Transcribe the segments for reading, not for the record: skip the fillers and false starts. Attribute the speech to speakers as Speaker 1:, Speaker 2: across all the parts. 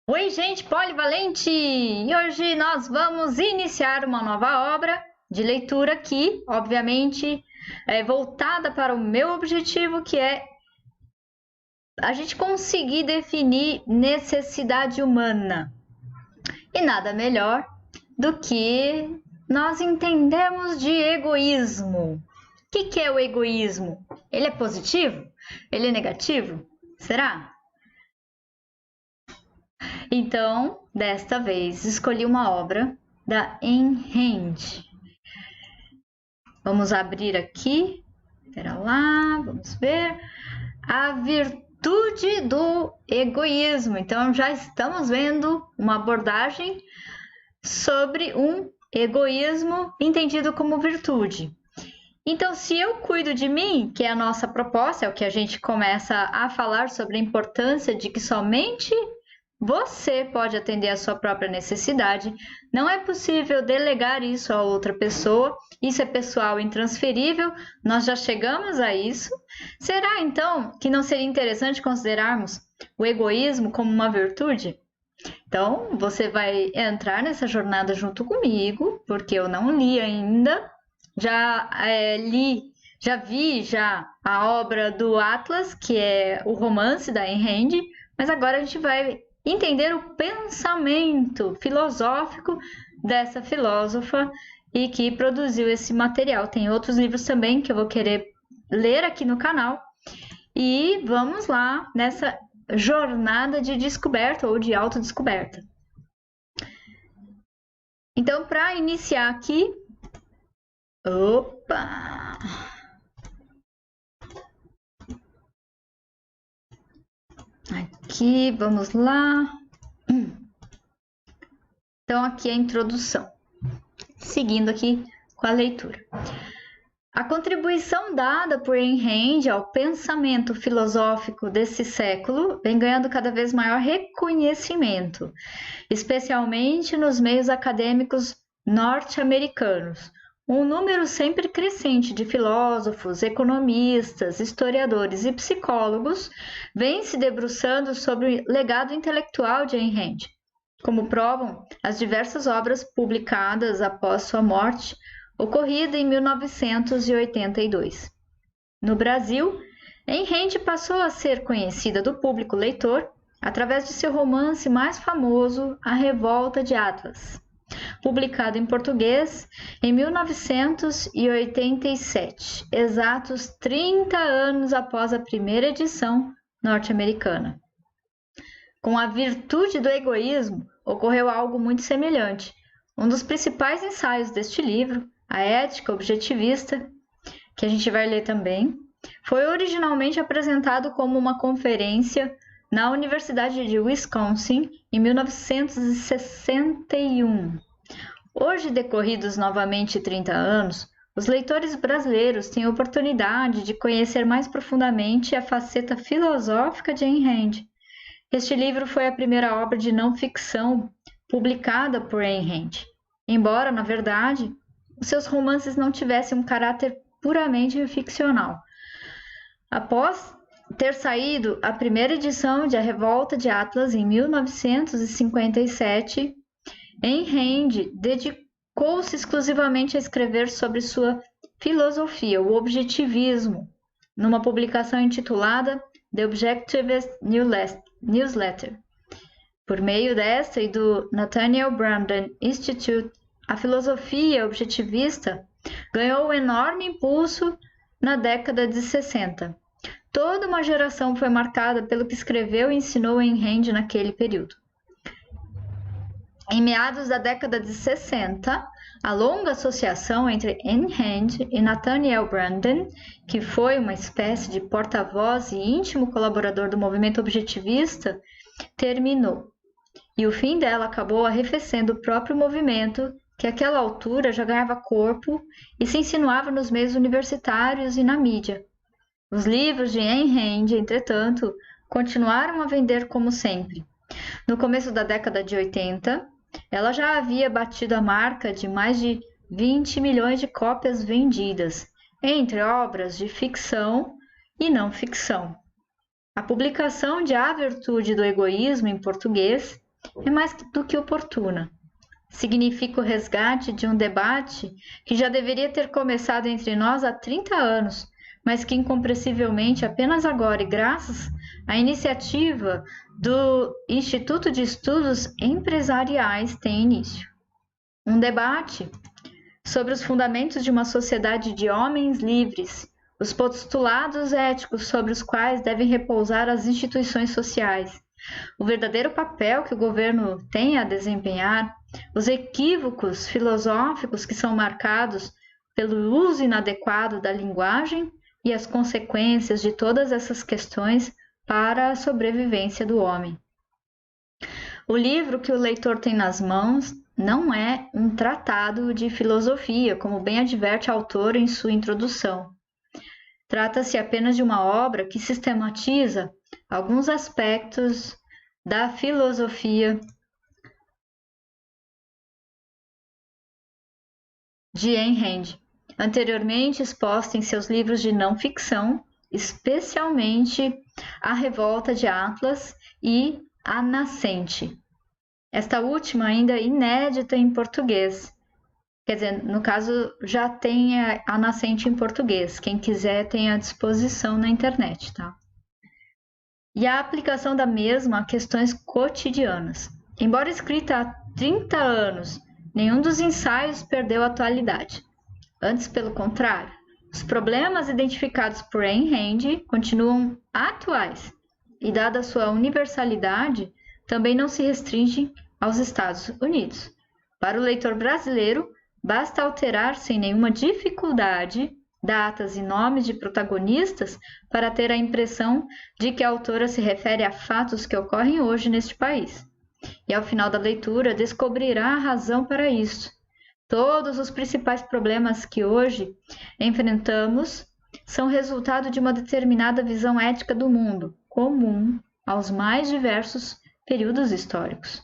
Speaker 1: Oi, gente polivalente! E hoje nós vamos iniciar uma nova obra de leitura aqui, obviamente, voltada para o meu objetivo, que é a gente conseguir definir necessidade humana. E nada melhor do que nós entendemos de egoísmo. O que é o egoísmo? Ele é positivo? Ele é negativo? Será? Então, desta vez, escolhi uma obra da Ayn Rand. Vamos abrir aqui. Espera lá, vamos ver. A virtude do egoísmo. Então, já estamos vendo uma abordagem sobre um egoísmo entendido como virtude. Então, se eu cuido de mim, que é a nossa proposta, é o que a gente começa a falar sobre a importância de que somente você pode atender a sua própria necessidade. Não é possível delegar isso a outra pessoa. Isso é pessoal intransferível. Nós já chegamos a isso. Será então que não seria interessante considerarmos o egoísmo como uma virtude? Então, você vai entrar nessa jornada junto comigo, porque eu não li ainda. Já vi a obra do Atlas, que é o romance da Ayn Rand, mas agora a gente vai entender o pensamento filosófico dessa filósofa e que produziu esse material. Tem outros livros também que eu vou querer ler aqui no canal. E vamos lá nessa jornada de descoberta ou de autodescoberta. Então, para iniciar aqui... Opa! Aqui, vamos lá. Então, aqui é a introdução. Seguindo aqui com a leitura. A contribuição dada por Ayn Rand ao pensamento filosófico desse século vem ganhando cada vez maior reconhecimento, especialmente nos meios acadêmicos norte-americanos. Um número sempre crescente de filósofos, economistas, historiadores e psicólogos vem se debruçando sobre o legado intelectual de Ayn Rand, como provam as diversas obras publicadas após sua morte, ocorrida em 1982. No Brasil, Ayn Rand passou a ser conhecida do público leitor através de seu romance mais famoso, A Revolta de Atlas, publicado em português em 1987, exatos 30 anos após a primeira edição norte-americana. Com A Virtude do Egoísmo, ocorreu algo muito semelhante. Um dos principais ensaios deste livro, A Ética Objetivista, que a gente vai ler também, foi originalmente apresentado como uma conferência na Universidade de Wisconsin em 1961. Hoje, decorridos novamente 30 anos, os leitores brasileiros têm a oportunidade de conhecer mais profundamente a faceta filosófica de Ayn Rand. Este livro foi a primeira obra de não-ficção publicada por Ayn Rand, embora, na verdade, os seus romances não tivessem um caráter puramente ficcional. Após ter saído a primeira edição de A Revolta de Atlas em 1957, Ayn Rand dedicou-se exclusivamente a escrever sobre sua filosofia, o objetivismo, numa publicação intitulada The Objectivist Newsletter. Por meio desta e do Nathaniel Branden Institute, a filosofia objetivista ganhou um enorme impulso na década de 60. Toda uma geração foi marcada pelo que escreveu e ensinou Ayn Rand naquele período. Em meados da década de 60, a longa associação entre Ayn Rand e Nathaniel Branden, que foi uma espécie de porta-voz e íntimo colaborador do movimento objetivista, terminou. E o fim dela acabou arrefecendo o próprio movimento, que àquela altura já ganhava corpo e se insinuava nos meios universitários e na mídia. Os livros de Ayn Rand, entretanto, continuaram a vender como sempre. No começo da década de 80, ela já havia batido a marca de mais de 20 milhões de cópias vendidas, entre obras de ficção e não ficção. A publicação de A Virtude do Egoísmo em português é mais do que oportuna. Significa o resgate de um debate que já deveria ter começado entre nós há 30 anos, mas que incompreensivelmente apenas agora, e graças à iniciativa do Instituto de Estudos Empresariais, tem início. Um debate sobre os fundamentos de uma sociedade de homens livres, os postulados éticos sobre os quais devem repousar as instituições sociais, o verdadeiro papel que o governo tem a desempenhar, os equívocos filosóficos que são marcados pelo uso inadequado da linguagem e as consequências de todas essas questões para a sobrevivência do homem. O livro que o leitor tem nas mãos não é um tratado de filosofia, como bem adverte o autor em sua introdução. Trata-se apenas de uma obra que sistematiza alguns aspectos da filosofia de Ayn Rand, anteriormente exposta em seus livros de não-ficção, especialmente A Revolta de Atlas e A Nascente. Esta última ainda inédita em português. Quer dizer, no caso, já tem a Nascente em português. Quem quiser tem à disposição na internet, tá? E a aplicação da mesma a questões cotidianas. Embora escrita há 30 anos, nenhum dos ensaios perdeu a atualidade. Antes, pelo contrário, os problemas identificados por Ayn Rand continuam atuais e, dada sua universalidade, também não se restringem aos Estados Unidos. Para o leitor brasileiro, basta alterar sem nenhuma dificuldade datas e nomes de protagonistas para ter a impressão de que a autora se refere a fatos que ocorrem hoje neste país. E ao final da leitura descobrirá a razão para isso. Todos os principais problemas que hoje enfrentamos são resultado de uma determinada visão ética do mundo, comum aos mais diversos períodos históricos.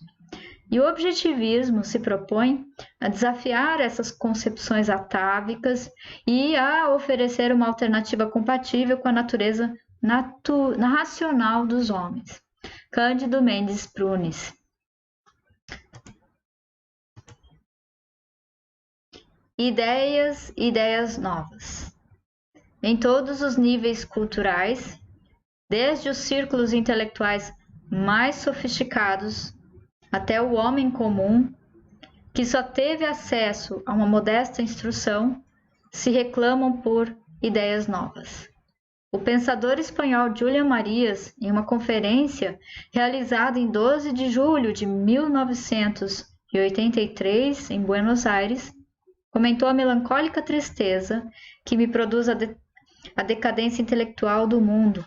Speaker 1: E o objetivismo se propõe a desafiar essas concepções atávicas e a oferecer uma alternativa compatível com a natureza racional dos homens. Cândido Mendes Prunes. Ideias novas. Em todos os níveis culturais, desde os círculos intelectuais mais sofisticados até o homem comum, que só teve acesso a uma modesta instrução, se reclamam por ideias novas. O pensador espanhol Julián Marías, em uma conferência realizada em 12 de julho de 1983, em Buenos Aires, comentou a melancólica tristeza que me produz a decadência intelectual do mundo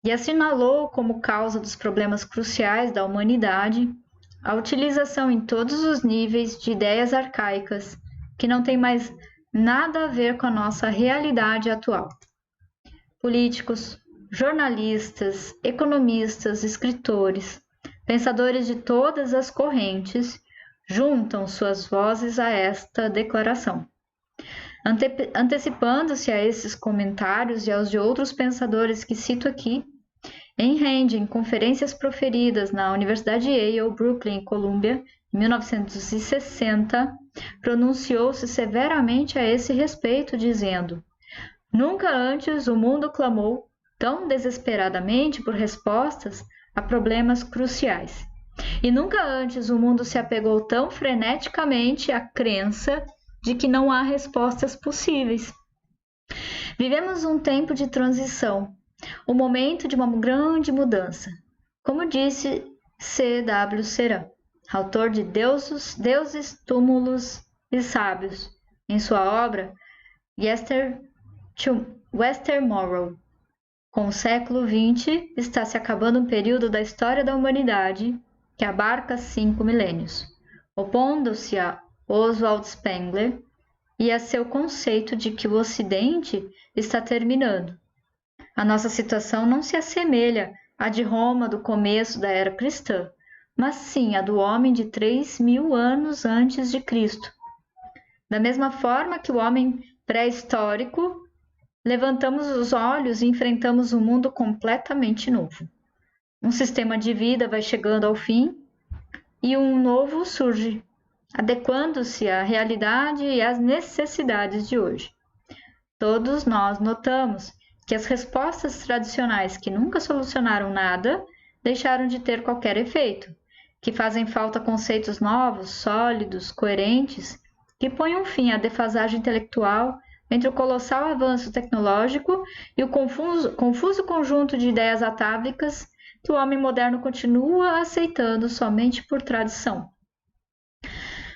Speaker 1: e assinalou como causa dos problemas cruciais da humanidade a utilização em todos os níveis de ideias arcaicas que não têm mais nada a ver com a nossa realidade atual. Políticos, jornalistas, economistas, escritores, pensadores de todas as correntes juntam suas vozes a esta declaração. Antecipando-se a esses comentários e aos de outros pensadores que cito aqui, Ayn Rand, em conferências proferidas na Universidade Yale, Brooklyn e Columbia, em 1960, pronunciou-se severamente a esse respeito, dizendo: "Nunca antes o mundo clamou tão desesperadamente por respostas a problemas cruciais. E nunca antes o mundo se apegou tão freneticamente à crença de que não há respostas possíveis. Vivemos um tempo de transição, o momento de uma grande mudança, como disse C.W. Ceran, autor de Deuses, Túmulos e Sábios, em sua obra Westermorrow. Com o século XX, está se acabando um período da história da humanidade que abarca 5 milênios, opondo-se a Oswald Spengler e a seu conceito de que o Ocidente está terminando. A nossa situação não se assemelha à de Roma do começo da era cristã, mas sim à do homem de 3.000 anos antes de Cristo. Da mesma forma que o homem pré-histórico, levantamos os olhos e enfrentamos um mundo completamente novo. Um sistema de vida vai chegando ao fim e um novo surge, adequando-se à realidade e às necessidades de hoje. Todos nós notamos que as respostas tradicionais que nunca solucionaram nada deixaram de ter qualquer efeito, que fazem falta conceitos novos, sólidos, coerentes, que ponham fim à defasagem intelectual entre o colossal avanço tecnológico e o confuso conjunto de ideias atávicas que o homem moderno continua aceitando somente por tradição.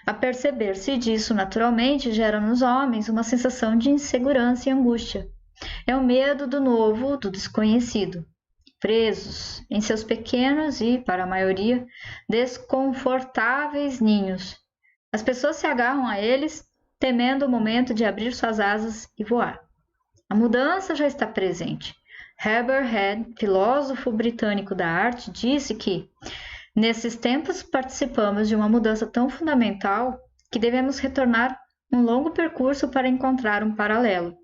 Speaker 1: A perceber-se disso naturalmente gera nos homens uma sensação de insegurança e angústia. É o medo do novo, do desconhecido. Presos em seus pequenos e, para a maioria, desconfortáveis ninhos. As pessoas se agarram a eles, temendo o momento de abrir suas asas e voar. A mudança já está presente. Herbert Head, filósofo britânico da arte, disse que nesses tempos participamos de uma mudança tão fundamental que devemos retornar um longo percurso para encontrar um paralelo,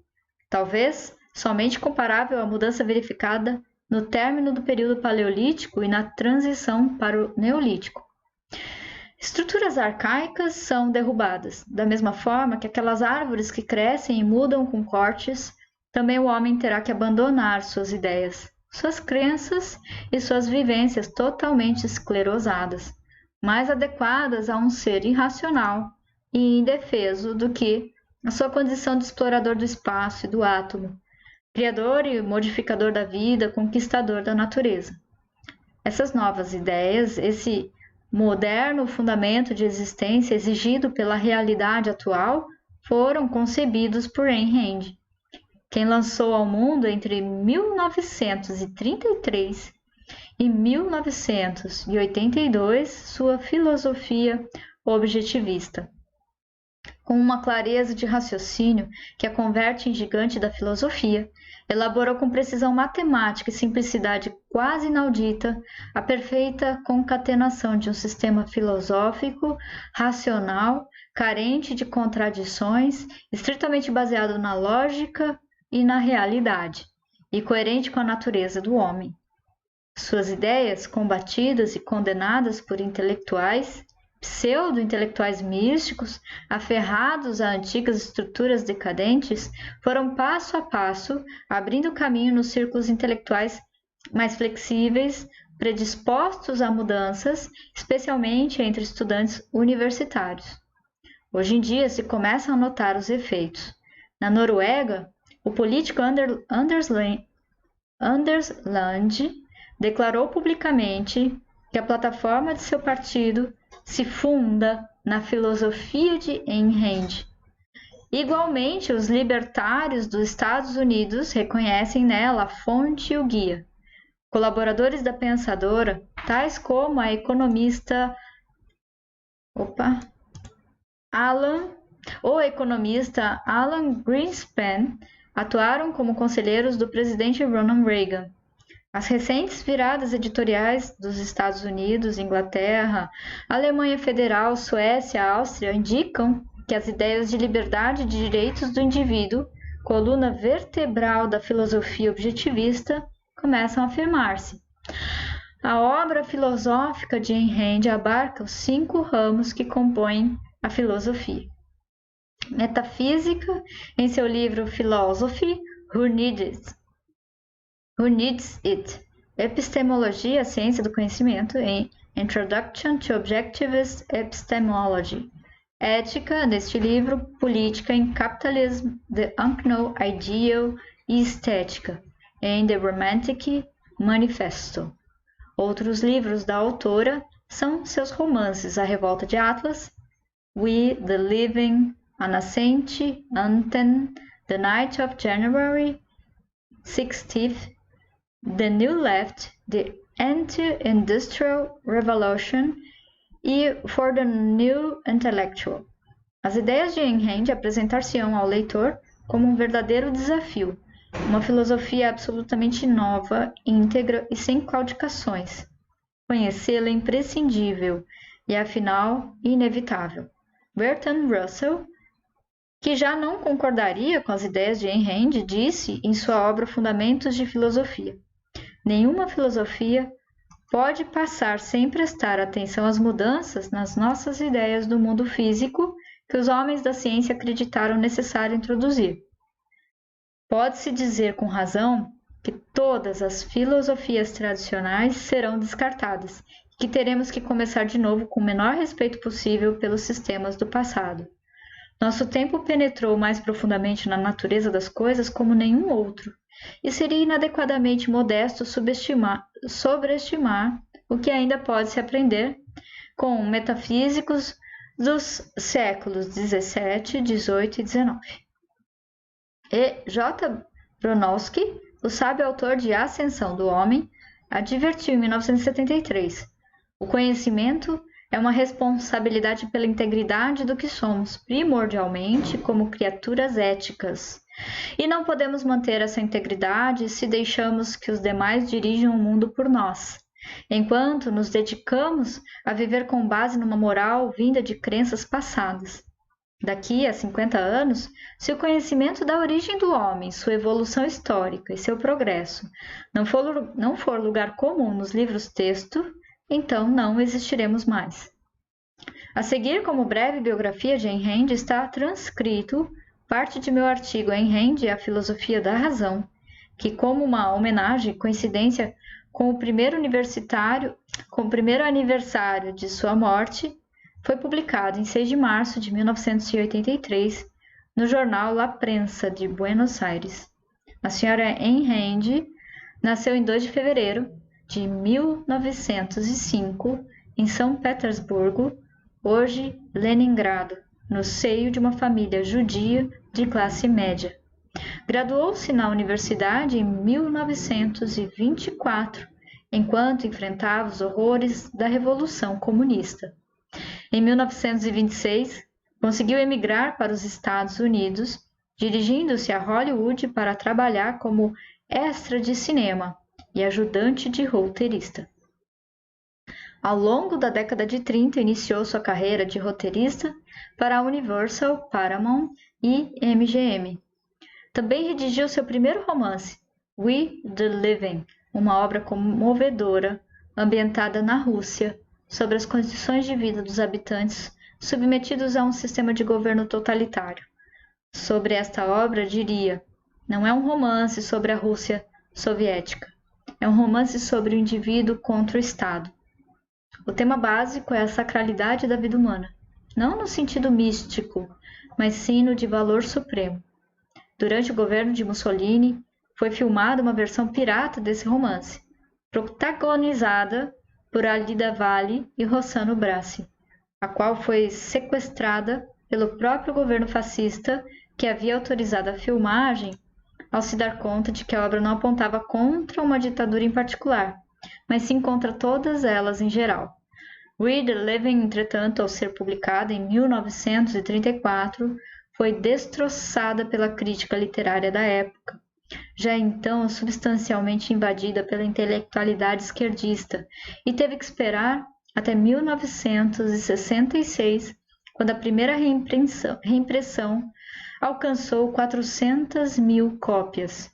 Speaker 1: talvez somente comparável à mudança verificada no término do período paleolítico e na transição para o neolítico. Estruturas arcaicas são derrubadas, da mesma forma que aquelas árvores que crescem e mudam com cortes, também o homem terá que abandonar suas ideias, suas crenças e suas vivências totalmente esclerosadas, mais adequadas a um ser irracional e indefeso do que a sua condição de explorador do espaço e do átomo, criador e modificador da vida, conquistador da natureza. Essas novas ideias, esse moderno fundamento de existência exigido pela realidade atual, foram concebidos por Ayn Rand, quem lançou ao mundo entre 1933 e 1982 sua filosofia objetivista. Com uma clareza de raciocínio que a converte em gigante da filosofia, elaborou com precisão matemática e simplicidade quase inaudita a perfeita concatenação de um sistema filosófico, racional, carente de contradições, estritamente baseado na lógica e na realidade, e coerente com a natureza do homem. Suas ideias, combatidas e condenadas por intelectuais, pseudo-intelectuais místicos, aferrados a antigas estruturas decadentes, foram passo a passo abrindo caminho nos círculos intelectuais mais flexíveis, predispostos a mudanças, especialmente entre estudantes universitários. Hoje em dia se começam a notar os efeitos. Na Noruega, o político Anders Land declarou publicamente que a plataforma de seu partido se funda na filosofia de Ayn Rand. Igualmente, os libertários dos Estados Unidos reconhecem nela a fonte e o guia. Colaboradores da pensadora, tais como a economista Alan Greenspan, atuaram como conselheiros do presidente Ronald Reagan. As recentes viradas editoriais dos Estados Unidos, Inglaterra, Alemanha Federal, Suécia, Áustria indicam que as ideias de liberdade e de direitos do indivíduo, coluna vertebral da filosofia objetivista, começam a afirmar-se. A obra filosófica de Ayn Rand abarca os 5 ramos que compõem a filosofia. Metafísica, em seu livro Philosophy, Who Needs It? Epistemologia, a ciência do conhecimento, em Introduction to Objectivist Epistemology. Ética, neste livro, Política em Capitalism, The Unknown Ideal e Estética, em The Romantic Manifesto. Outros livros da autora são seus romances A Revolta de Atlas, We the Living, A Nascente, Anthem, The Night of January 16th, The New Left, The Anti-Industrial Revolution e For the New Intellectual. As ideias de Ayn Rand apresentar-se-ão ao leitor como um verdadeiro desafio, uma filosofia absolutamente nova, íntegra e sem claudicações. Conhecê-la é imprescindível e, afinal, inevitável. Bertrand Russell, que já não concordaria com as ideias de Ayn Rand, disse em sua obra Fundamentos de Filosofia: nenhuma filosofia pode passar sem prestar atenção às mudanças nas nossas ideias do mundo físico que os homens da ciência acreditaram necessário introduzir. Pode-se dizer com razão que todas as filosofias tradicionais serão descartadas e que teremos que começar de novo com o menor respeito possível pelos sistemas do passado. Nosso tempo penetrou mais profundamente na natureza das coisas como nenhum outro, e seria inadequadamente modesto sobreestimar o que ainda pode se aprender com metafísicos dos séculos XVII, XVIII e XIX. E J. Bronowski, o sábio autor de A Ascensão do Homem, advertiu em 1973: o conhecimento é uma responsabilidade pela integridade do que somos, primordialmente como criaturas éticas. E não podemos manter essa integridade se deixamos que os demais dirijam o mundo por nós, enquanto nos dedicamos a viver com base numa moral vinda de crenças passadas. Daqui a 50 anos, se o conhecimento da origem do homem, sua evolução histórica e seu progresso não for lugar comum nos livros-texto, então não existiremos mais. A seguir, como breve biografia de Ayn Rand, está transcrito parte de meu artigo Ayn Rand e a Filosofia da Razão, que, como uma homenagem, coincidência com o primeiro aniversário de sua morte, foi publicado em 6 de março de 1983 no jornal La Prensa de Buenos Aires. A senhora Ayn Rand nasceu em 2 de fevereiro de 1905 em São Petersburgo, hoje Leningrado, no seio de uma família judia de classe média. Graduou-se na universidade em 1924, enquanto enfrentava os horrores da Revolução Comunista. Em 1926, conseguiu emigrar para os Estados Unidos, dirigindo-se a Hollywood para trabalhar como extra de cinema e ajudante de roteirista. Ao longo da década de 30, iniciou sua carreira de roteirista para a Universal, Paramount e MGM. Também redigiu seu primeiro romance, We the Living, uma obra comovedora ambientada na Rússia, sobre as condições de vida dos habitantes submetidos a um sistema de governo totalitário. Sobre esta obra, diria: não é um romance sobre a Rússia soviética, é um romance sobre o indivíduo contra o Estado. O tema básico é a sacralidade da vida humana, não no sentido místico, mas sim no de valor supremo. Durante o governo de Mussolini, foi filmada uma versão pirata desse romance, protagonizada por Alida Valli e Rossano Brassi, a qual foi sequestrada pelo próprio governo fascista que havia autorizado a filmagem ao se dar conta de que a obra não apontava contra uma ditadura em particular, mas sim contra todas elas em geral. We the Living, entretanto, ao ser publicada em 1934, foi destroçada pela crítica literária da época, já então substancialmente invadida pela intelectualidade esquerdista, e teve que esperar até 1966, quando a primeira reimpressão alcançou 400.000 cópias.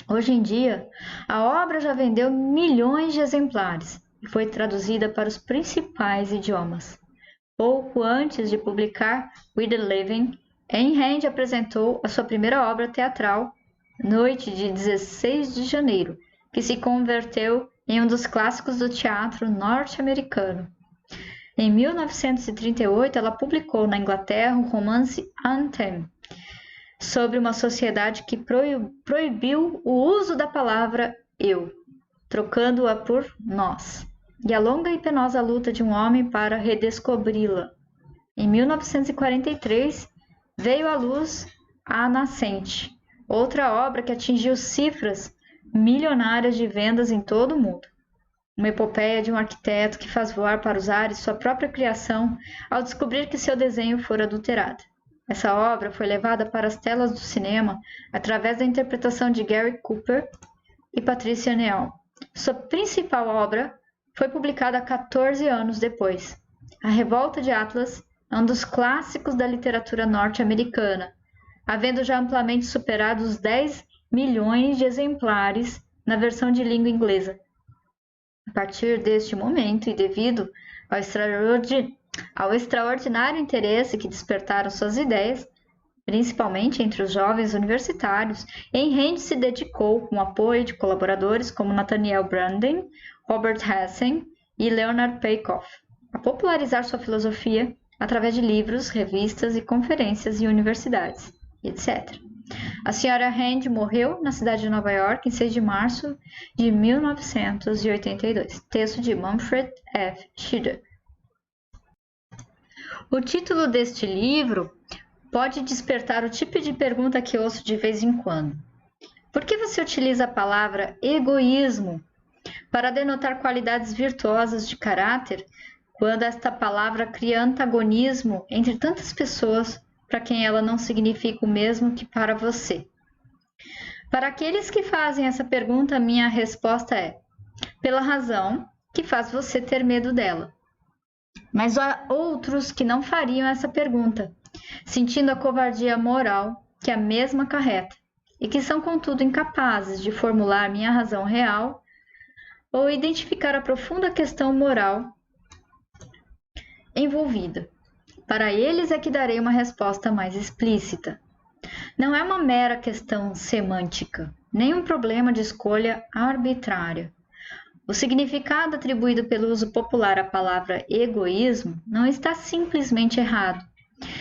Speaker 1: Hoje em dia, a obra já vendeu milhões de exemplares e foi traduzida para os principais idiomas. Pouco antes de publicar We the Living, Ayn Rand apresentou a sua primeira obra teatral, Noite de 16 de Janeiro, que se converteu em um dos clássicos do teatro norte-americano. Em 1938, ela publicou na Inglaterra o romance Anthem, sobre uma sociedade que proibiu o uso da palavra eu, trocando-a por nós, e a longa e penosa luta de um homem para redescobri-la. Em 1943, veio à luz A Nascente, outra obra que atingiu cifras milionárias de vendas em todo o mundo. Uma epopeia de um arquiteto que faz voar para os ares sua própria criação ao descobrir que seu desenho fora adulterado. Essa obra foi levada para as telas do cinema através da interpretação de Gary Cooper e Patricia Neal. Sua principal obra foi publicada 14 anos depois. A Revolta de Atlas é um dos clássicos da literatura norte-americana, havendo já amplamente superado os 10 milhões de exemplares na versão de língua inglesa. A partir deste momento e devido ao extraordinário interesse que despertaram suas ideias, principalmente entre os jovens universitários, Ayn Rand se dedicou, com o apoio de colaboradores como Nathaniel Branden, Robert Hassan e Leonard Peikoff, a popularizar sua filosofia através de livros, revistas e conferências em universidades, etc. A Sra. Rand morreu na cidade de Nova York em 6 de março de 1982. Texto de Manfred F. Schroeder. O título deste livro pode despertar o tipo de pergunta que ouço de vez em quando. Por que você utiliza a palavra egoísmo para denotar qualidades virtuosas de caráter, quando esta palavra cria antagonismo entre tantas pessoas para quem ela não significa o mesmo que para você? Para aqueles que fazem essa pergunta, minha resposta é: pela razão que faz você ter medo dela. Mas há outros que não fariam essa pergunta, sentindo a covardia moral que a mesma acarreta, e que são, contudo, incapazes de formular minha razão real ou identificar a profunda questão moral envolvida. Para eles é que darei uma resposta mais explícita. Não é uma mera questão semântica, nem um problema de escolha arbitrária. O significado atribuído pelo uso popular à palavra egoísmo não está simplesmente errado.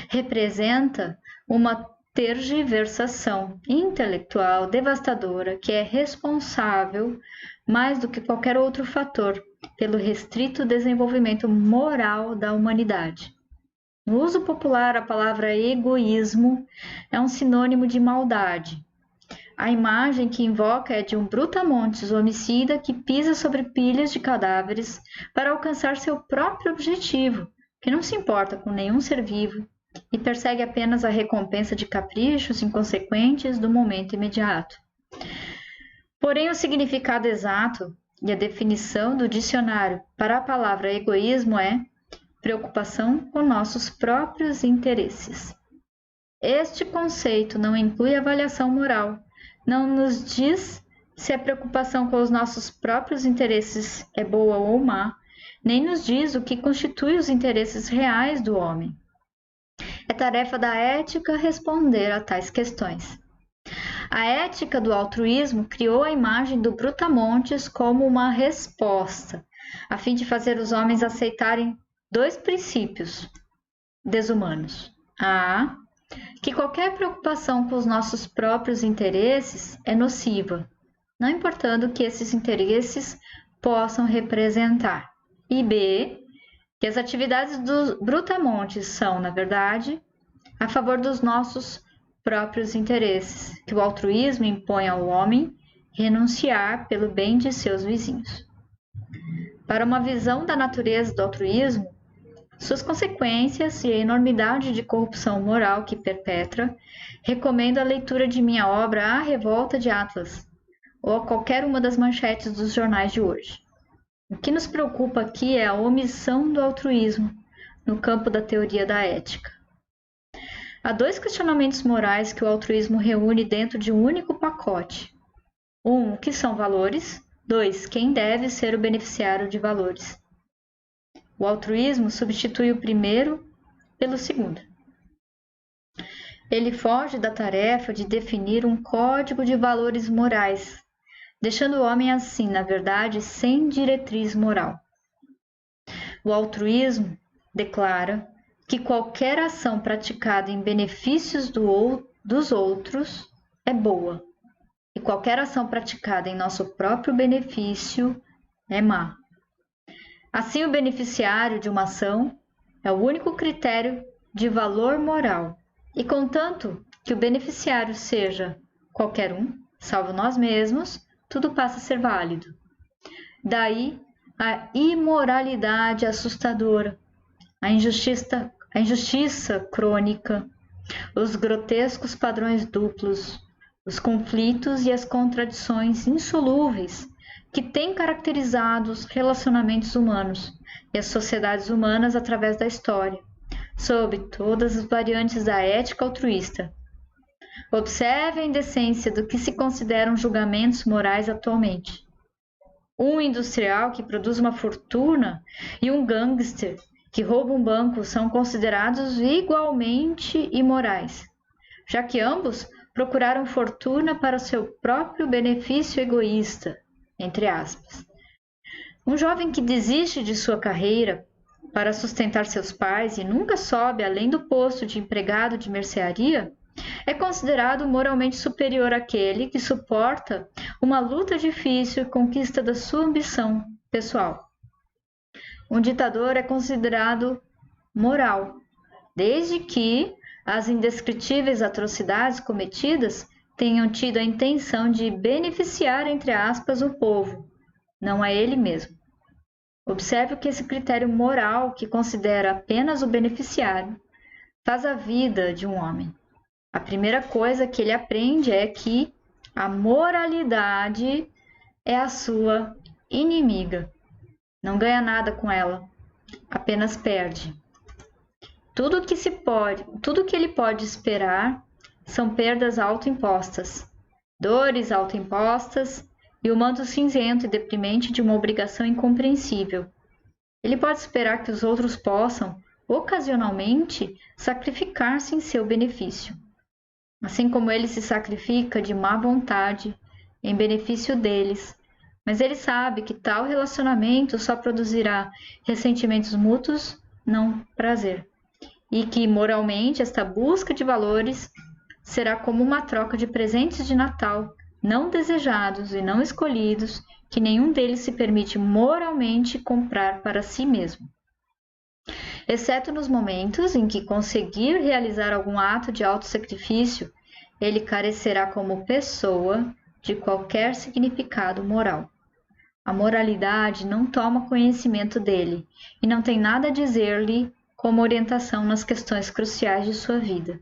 Speaker 1: Representa uma tergiversação intelectual devastadora que é responsável, mais do que qualquer outro fator, pelo restrito desenvolvimento moral da humanidade. No uso popular, a palavra egoísmo é um sinônimo de maldade. A imagem que invoca é de um brutamontes homicida que pisa sobre pilhas de cadáveres para alcançar seu próprio objetivo, que não se importa com nenhum ser vivo e persegue apenas a recompensa de caprichos inconsequentes do momento imediato. Porém, o significado exato e a definição do dicionário para a palavra egoísmo é preocupação com nossos próprios interesses. Este conceito não inclui avaliação moral, não nos diz se a preocupação com os nossos próprios interesses é boa ou má, nem nos diz o que constitui os interesses reais do homem. É tarefa da ética responder a tais questões. A ética do altruísmo criou a imagem do brutamontes como uma resposta, a fim de fazer os homens aceitarem dois princípios desumanos. A. Que qualquer preocupação com os nossos próprios interesses é nociva, não importando o que esses interesses possam representar. E B. Que as atividades dos brutamontes são, na verdade, a favor dos nossos próprios interesses, que o altruísmo impõe ao homem renunciar pelo bem de seus vizinhos. Para uma visão da natureza do altruísmo, suas consequências e a enormidade de corrupção moral que perpetra, recomendo a leitura de minha obra A Revolta de Atlas, ou a qualquer uma das manchetes dos jornais de hoje. O que nos preocupa aqui é a omissão do altruísmo no campo da teoria da ética. Há dois questionamentos morais que o altruísmo reúne dentro de um único pacote. 1. O que são valores? 2. Quem deve ser o beneficiário de valores? O altruísmo substitui o primeiro pelo segundo. Ele foge da tarefa de definir um código de valores morais, deixando o homem assim, na verdade, sem diretriz moral. O altruísmo declara que qualquer ação praticada em benefícios dos outros é boa, e qualquer ação praticada em nosso próprio benefício é má. Assim, o beneficiário de uma ação é o único critério de valor moral, e contanto que o beneficiário seja qualquer um, salvo nós mesmos, tudo passa a ser válido. Daí a imoralidade assustadora, a injustiça crônica, os grotescos padrões duplos, os conflitos e as contradições insolúveis que têm caracterizado os relacionamentos humanos e as sociedades humanas através da história, sob todas as variantes da ética altruísta. Observe a indecência do que se consideram julgamentos morais atualmente. Um industrial que produz uma fortuna e um gangster que rouba um banco são considerados igualmente imorais, já que ambos procuraram fortuna para seu próprio benefício egoísta, entre aspas. Um jovem que desiste de sua carreira para sustentar seus pais e nunca sobe além do posto de empregado de mercearia é considerado moralmente superior àquele que suporta uma luta difícil e conquista da sua ambição pessoal. Um ditador é considerado moral, desde que as indescritíveis atrocidades cometidas tenham tido a intenção de beneficiar, entre aspas, o povo, não a ele mesmo. Observe que esse critério moral, que considera apenas o beneficiário, faz a vida de um homem. A primeira coisa que ele aprende é que a moralidade é a sua inimiga. Não ganha nada com ela, apenas perde. Tudo que ele pode esperar são perdas autoimpostas, dores autoimpostas e o manto cinzento e deprimente de uma obrigação incompreensível. Ele pode esperar que os outros possam, ocasionalmente, sacrificar-se em seu benefício, assim como ele se sacrifica de má vontade em benefício deles, mas ele sabe que tal relacionamento só produzirá ressentimentos mútuos, não prazer, e que, moralmente, esta busca de valores será como uma troca de presentes de Natal, não desejados e não escolhidos, que nenhum deles se permite moralmente comprar para si mesmo. Exceto nos momentos em que conseguir realizar algum ato de autossacrifício, ele carecerá como pessoa de qualquer significado moral. A moralidade não toma conhecimento dele e não tem nada a dizer-lhe como orientação nas questões cruciais de sua vida.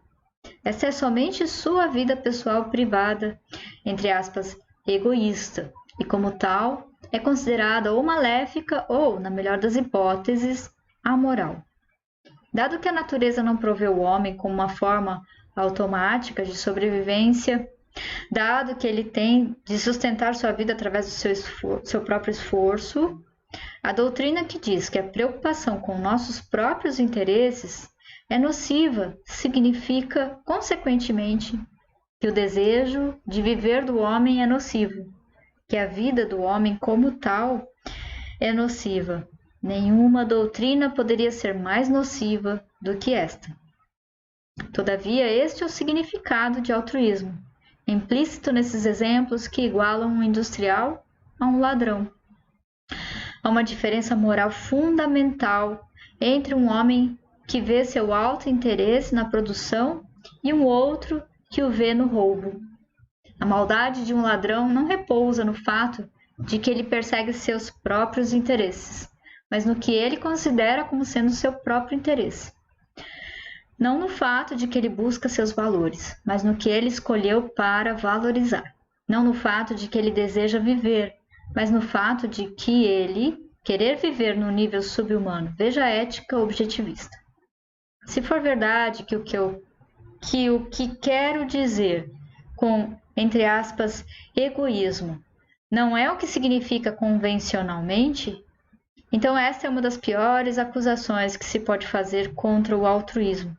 Speaker 1: Essa é somente sua vida pessoal privada, entre aspas, egoísta, e como tal, é considerada ou maléfica ou, na melhor das hipóteses, amoral. Dado que a natureza não proveu o homem como uma forma automática de sobrevivência, dado que ele tem de sustentar sua vida através do seu próprio esforço, a doutrina que diz que a preocupação com nossos próprios interesses é nociva significa, consequentemente, que o desejo de viver do homem é nocivo, que a vida do homem como tal é nociva. Nenhuma doutrina poderia ser mais nociva do que esta. Todavia, este é o significado de altruísmo, implícito nesses exemplos que igualam um industrial a um ladrão. Há uma diferença moral fundamental entre um homem que vê seu alto interesse na produção e um outro que o vê no roubo. A maldade de um ladrão não repousa no fato de que ele persegue seus próprios interesses, mas no que ele considera como sendo seu próprio interesse. Não no fato de que ele busca seus valores, mas no que ele escolheu para valorizar. Não no fato de que ele deseja viver, mas no fato de que ele querer viver no nível subhumano. Veja a ética objetivista. Se for verdade que o que quero dizer com, entre aspas, egoísmo, não é o que significa convencionalmente, então esta é uma das piores acusações que se pode fazer contra o altruísmo.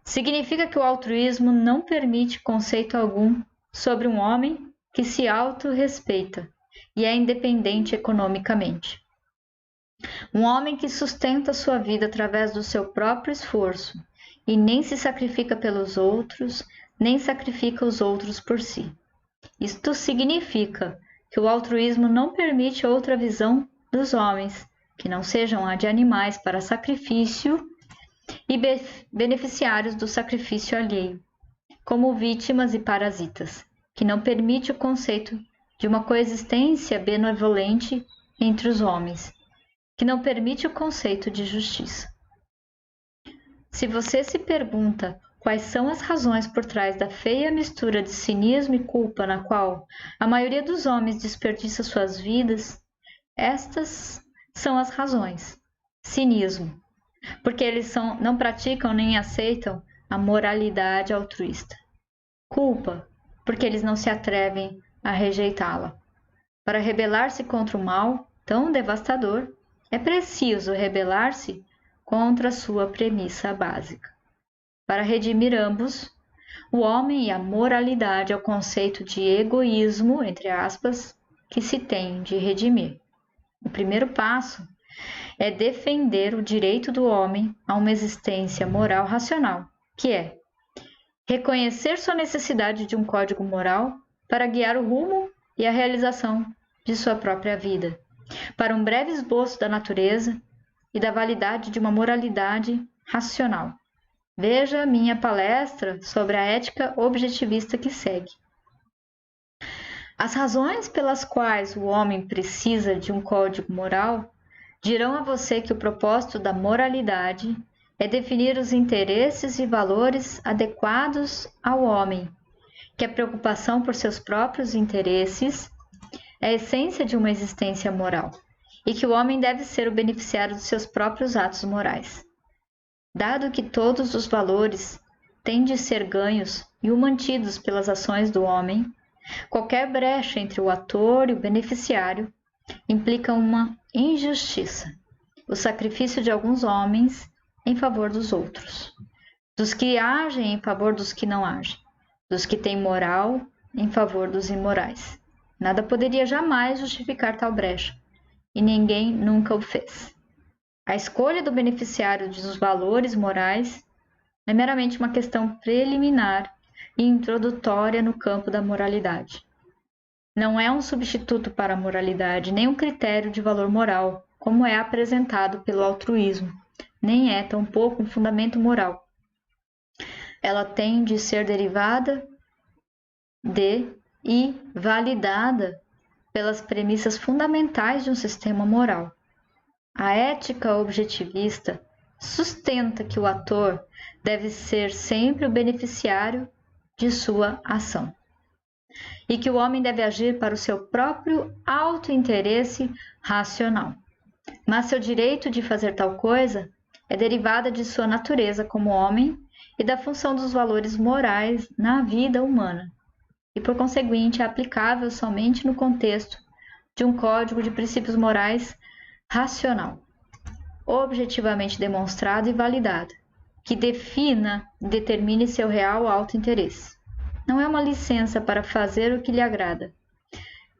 Speaker 1: Significa que o altruísmo não permite conceito algum sobre um homem que se autorrespeita e é independente economicamente. Um homem que sustenta sua vida através do seu próprio esforço e nem se sacrifica pelos outros, nem sacrifica os outros por si. Isto significa que o altruísmo não permite outra visão dos homens, que não sejam a de animais para sacrifício e beneficiários do sacrifício alheio, como vítimas e parasitas, que não permite o conceito de uma coexistência benevolente entre os homens, que não permite o conceito de justiça. Se você se pergunta quais são as razões por trás da feia mistura de cinismo e culpa na qual a maioria dos homens desperdiça suas vidas, estas são as razões. Cinismo, porque eles não praticam nem aceitam a moralidade altruísta. Culpa, porque eles não se atrevem a rejeitá-la. Para rebelar-se contra o mal tão devastador, é preciso rebelar-se contra sua premissa básica. Para redimir ambos, o homem e a moralidade é o conceito de egoísmo, entre aspas, que se tem de redimir. O primeiro passo é defender o direito do homem a uma existência moral racional, que é reconhecer sua necessidade de um código moral para guiar o rumo e a realização de sua própria vida, para um breve esboço da natureza e da validade de uma moralidade racional. Veja minha palestra sobre a ética objetivista que segue. As razões pelas quais o homem precisa de um código moral dirão a você que o propósito da moralidade é definir os interesses e valores adequados ao homem, que a preocupação por seus próprios interesses é a essência de uma existência moral, e que o homem deve ser o beneficiário dos seus próprios atos morais. Dado que todos os valores têm de ser ganhos e mantidos pelas ações do homem, qualquer brecha entre o ator e o beneficiário implica uma injustiça, o sacrifício de alguns homens em favor dos outros, dos que agem em favor dos que não agem, dos que têm moral em favor dos imorais. Nada poderia jamais justificar tal brecha, e ninguém nunca o fez. A escolha do beneficiário dos valores morais é meramente uma questão preliminar e introdutória no campo da moralidade. Não é um substituto para a moralidade, nem um critério de valor moral, como é apresentado pelo altruísmo, nem é tampouco um fundamento moral. Ela tem de ser derivada de e validada pelas premissas fundamentais de um sistema moral. A ética objetivista sustenta que o ator deve ser sempre o beneficiário de sua ação e que o homem deve agir para o seu próprio autointeresse racional. Mas seu direito de fazer tal coisa é derivada de sua natureza como homem e da função dos valores morais na vida humana, e por conseguinte é aplicável somente no contexto de um código de princípios morais racional, objetivamente demonstrado e validado, que defina e determine seu real autointeresse. Não é uma licença para fazer o que lhe agrada,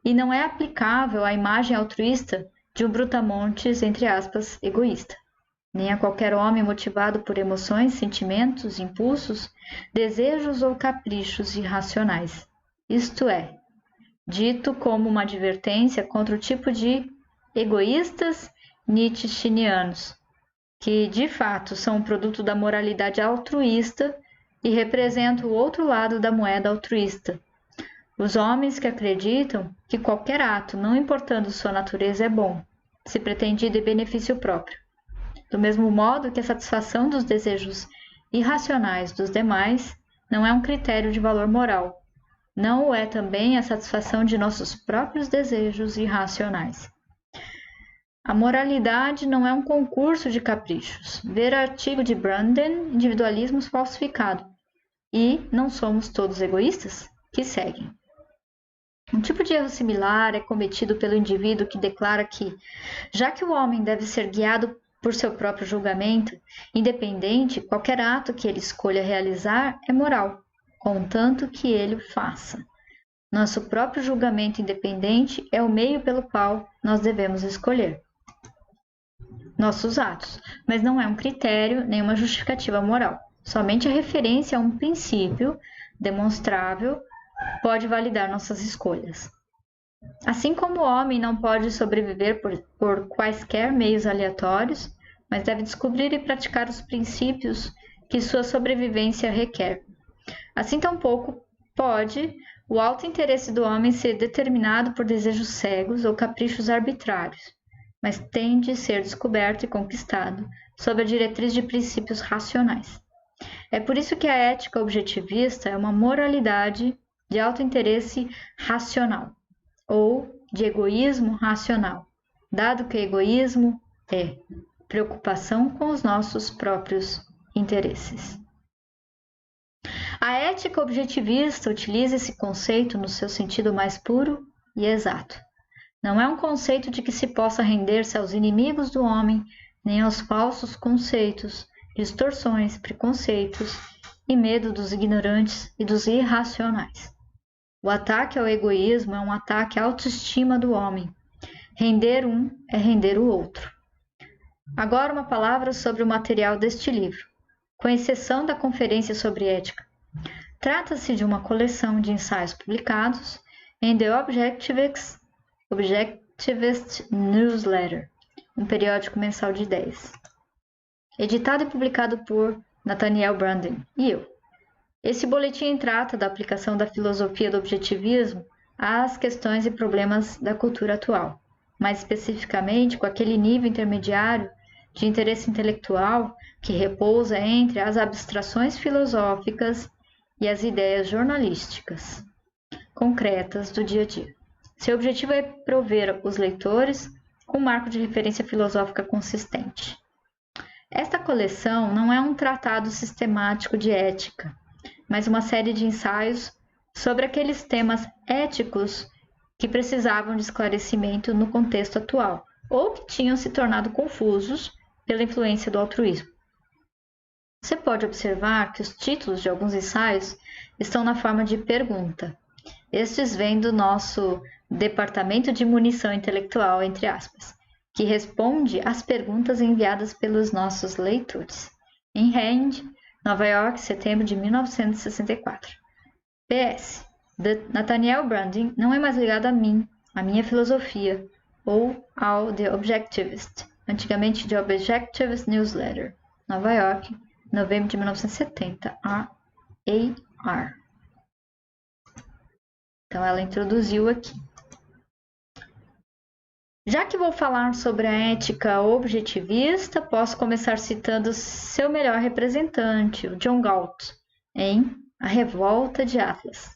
Speaker 1: e não é aplicável à imagem altruísta de um brutamontes, entre aspas, egoísta, nem a qualquer homem motivado por emoções, sentimentos, impulsos, desejos ou caprichos irracionais. Isto é, dito como uma advertência contra o tipo de egoístas nietzscheanos, que de fato são um produto da moralidade altruísta e representam o outro lado da moeda altruísta. Os homens que acreditam que qualquer ato, não importando sua natureza, é bom, se pretendido em benefício próprio. Do mesmo modo que a satisfação dos desejos irracionais dos demais não é um critério de valor moral, não o é também a satisfação de nossos próprios desejos irracionais. A moralidade não é um concurso de caprichos. Ver o artigo de Branden, Individualismo Falsificado, e Não Somos Todos Egoístas, que seguem. Um tipo de erro similar é cometido pelo indivíduo que declara que, já que o homem deve ser guiado por seu próprio julgamento, independente, qualquer ato que ele escolha realizar é moral, contanto que ele o faça. Nosso próprio julgamento independente é o meio pelo qual nós devemos escolher nossos atos, mas não é um critério nem uma justificativa moral. Somente a referência a um princípio demonstrável pode validar nossas escolhas. Assim como o homem não pode sobreviver por quaisquer meios aleatórios, mas deve descobrir e praticar os princípios que sua sobrevivência requer. Assim tampouco pode o autointeresse do homem ser determinado por desejos cegos ou caprichos arbitrários, mas tem de ser descoberto e conquistado sob a diretriz de princípios racionais. É por isso que a ética objetivista é uma moralidade de autointeresse racional, ou de egoísmo racional, dado que o egoísmo é preocupação com os nossos próprios interesses. A ética objetivista utiliza esse conceito no seu sentido mais puro e exato. Não é um conceito de que se possa render-se aos inimigos do homem, nem aos falsos conceitos, distorções, preconceitos e medo dos ignorantes e dos irracionais. O ataque ao egoísmo é um ataque à autoestima do homem. Render um é render o outro. Agora uma palavra sobre o material deste livro, com exceção da Conferência sobre Ética. Trata-se de uma coleção de ensaios publicados em The Objectivist Newsletter, um periódico mensal de ideias, editado e publicado por Nathaniel Branden e eu. Esse boletim trata da aplicação da filosofia do objetivismo às questões e problemas da cultura atual, mais especificamente com aquele nível intermediário de interesse intelectual que repousa entre as abstrações filosóficas e as ideias jornalísticas concretas do dia a dia. Seu objetivo é prover os leitores com um marco de referência filosófica consistente. Esta coleção não é um tratado sistemático de ética, mas uma série de ensaios sobre aqueles temas éticos que precisavam de esclarecimento no contexto atual, ou que tinham se tornado confusos pela influência do altruísmo. Você pode observar que os títulos de alguns ensaios estão na forma de pergunta. Estes vêm do nosso Departamento de Munição Intelectual, entre aspas, que responde às perguntas enviadas pelos nossos leitores. Em Rand, Nova York, setembro de 1964. PS. Nathaniel Branden não é mais ligado a mim, à minha filosofia, ou ao The Objectivist, antigamente The Objectivist Newsletter, Nova York, novembro de 1970, AR. Então ela introduziu aqui. Já que vou falar sobre a ética objetivista, posso começar citando seu melhor representante, o John Galt, em A Revolta de Atlas,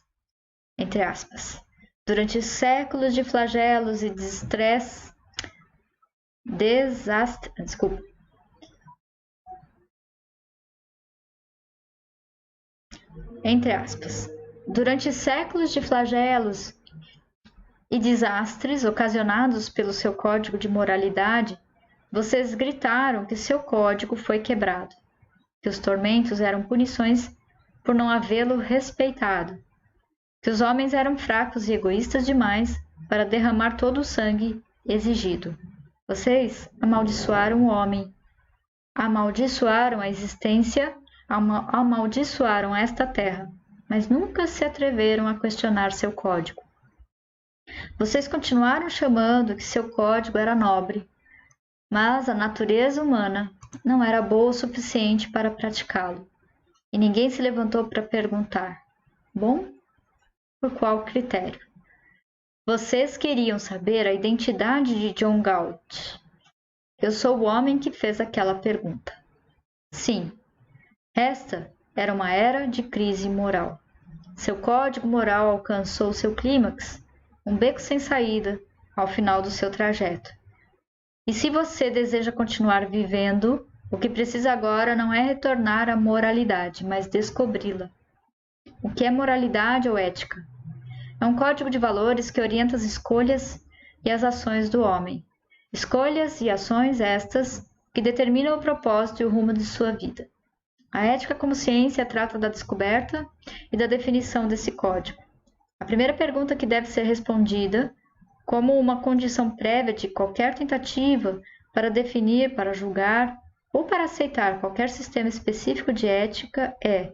Speaker 1: entre aspas. Durante séculos de flagelos e entre aspas. Durante séculos de flagelos e desastres ocasionados pelo seu código de moralidade, vocês gritaram que seu código foi quebrado, que os tormentos eram punições por não havê-lo respeitado, que os homens eram fracos e egoístas demais para derramar todo o sangue exigido. Vocês amaldiçoaram o homem, amaldiçoaram a existência, amaldiçoaram esta terra, mas nunca se atreveram a questionar seu código. Vocês continuaram chamando que seu código era nobre, mas a natureza humana não era boa o suficiente para praticá-lo, e ninguém se levantou para perguntar: bom, por qual critério? Vocês queriam saber a identidade de John Galt. Eu sou o homem que fez aquela pergunta. Sim, esta era uma era de crise moral. Seu código moral alcançou seu clímax, um beco sem saída, ao final do seu trajeto. E se você deseja continuar vivendo, o que precisa agora não é retornar à moralidade, mas descobri-la. O que é moralidade ou ética? É um código de valores que orienta as escolhas e as ações do homem. Escolhas e ações estas que determinam o propósito e o rumo de sua vida. A ética como ciência trata da descoberta e da definição desse código. A primeira pergunta que deve ser respondida, como uma condição prévia de qualquer tentativa para definir, para julgar ou para aceitar qualquer sistema específico de ética é: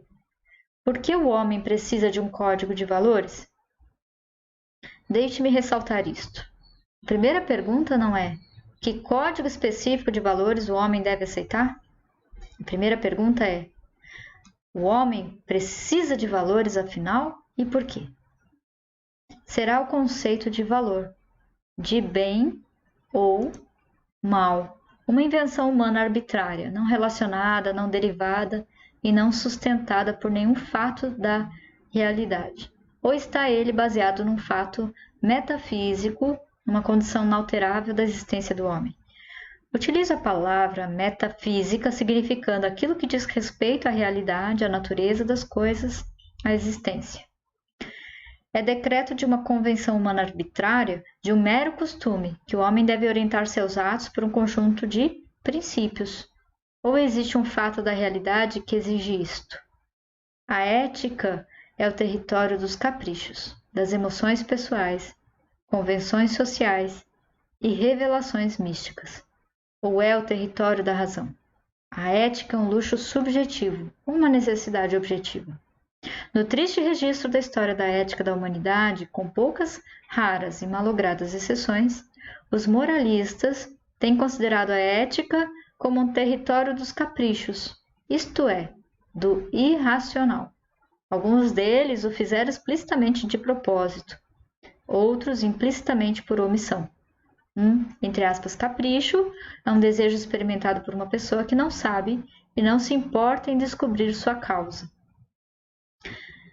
Speaker 1: por que o homem precisa de um código de valores? Deixe-me ressaltar isto. A primeira pergunta não é: que código específico de valores o homem deve aceitar? A primeira pergunta é: o homem precisa de valores afinal e por quê? Será o conceito de valor, de bem ou mal, uma invenção humana arbitrária, não relacionada, não derivada e não sustentada por nenhum fato da realidade. Ou está ele baseado num fato metafísico, numa condição inalterável da existência do homem? Utilizo a palavra metafísica significando aquilo que diz respeito à realidade, à natureza das coisas, à existência. é decreto de uma convenção humana arbitrária, de um mero costume, que o homem deve orientar seus atos por um conjunto de princípios? Ou existe um fato da realidade que exige isto? A ética é o território dos caprichos, das emoções pessoais, convenções sociais e revelações místicas. Ou é o território da razão? A ética é um luxo subjetivo, uma necessidade objetiva. No triste registro da história da ética da humanidade, com poucas raras e malogradas exceções, os moralistas têm considerado a ética como um território dos caprichos, isto é, do irracional. Alguns deles o fizeram explicitamente de propósito, outros implicitamente por omissão. Entre aspas, capricho é um desejo experimentado por uma pessoa que não sabe e não se importa em descobrir sua causa.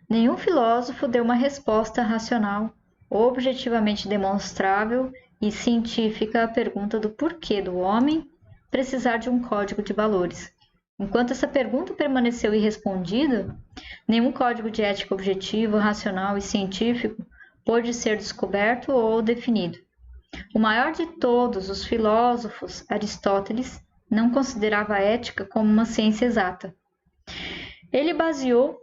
Speaker 1: Nenhum filósofo deu uma resposta racional, objetivamente demonstrável e científica à pergunta do porquê do homem precisar de um código de valores. Enquanto essa pergunta permaneceu irrespondida, nenhum código de ética objetivo, racional e científico pôde ser descoberto ou definido. O maior de todos os filósofos, Aristóteles, não considerava a ética como uma ciência exata. Ele baseou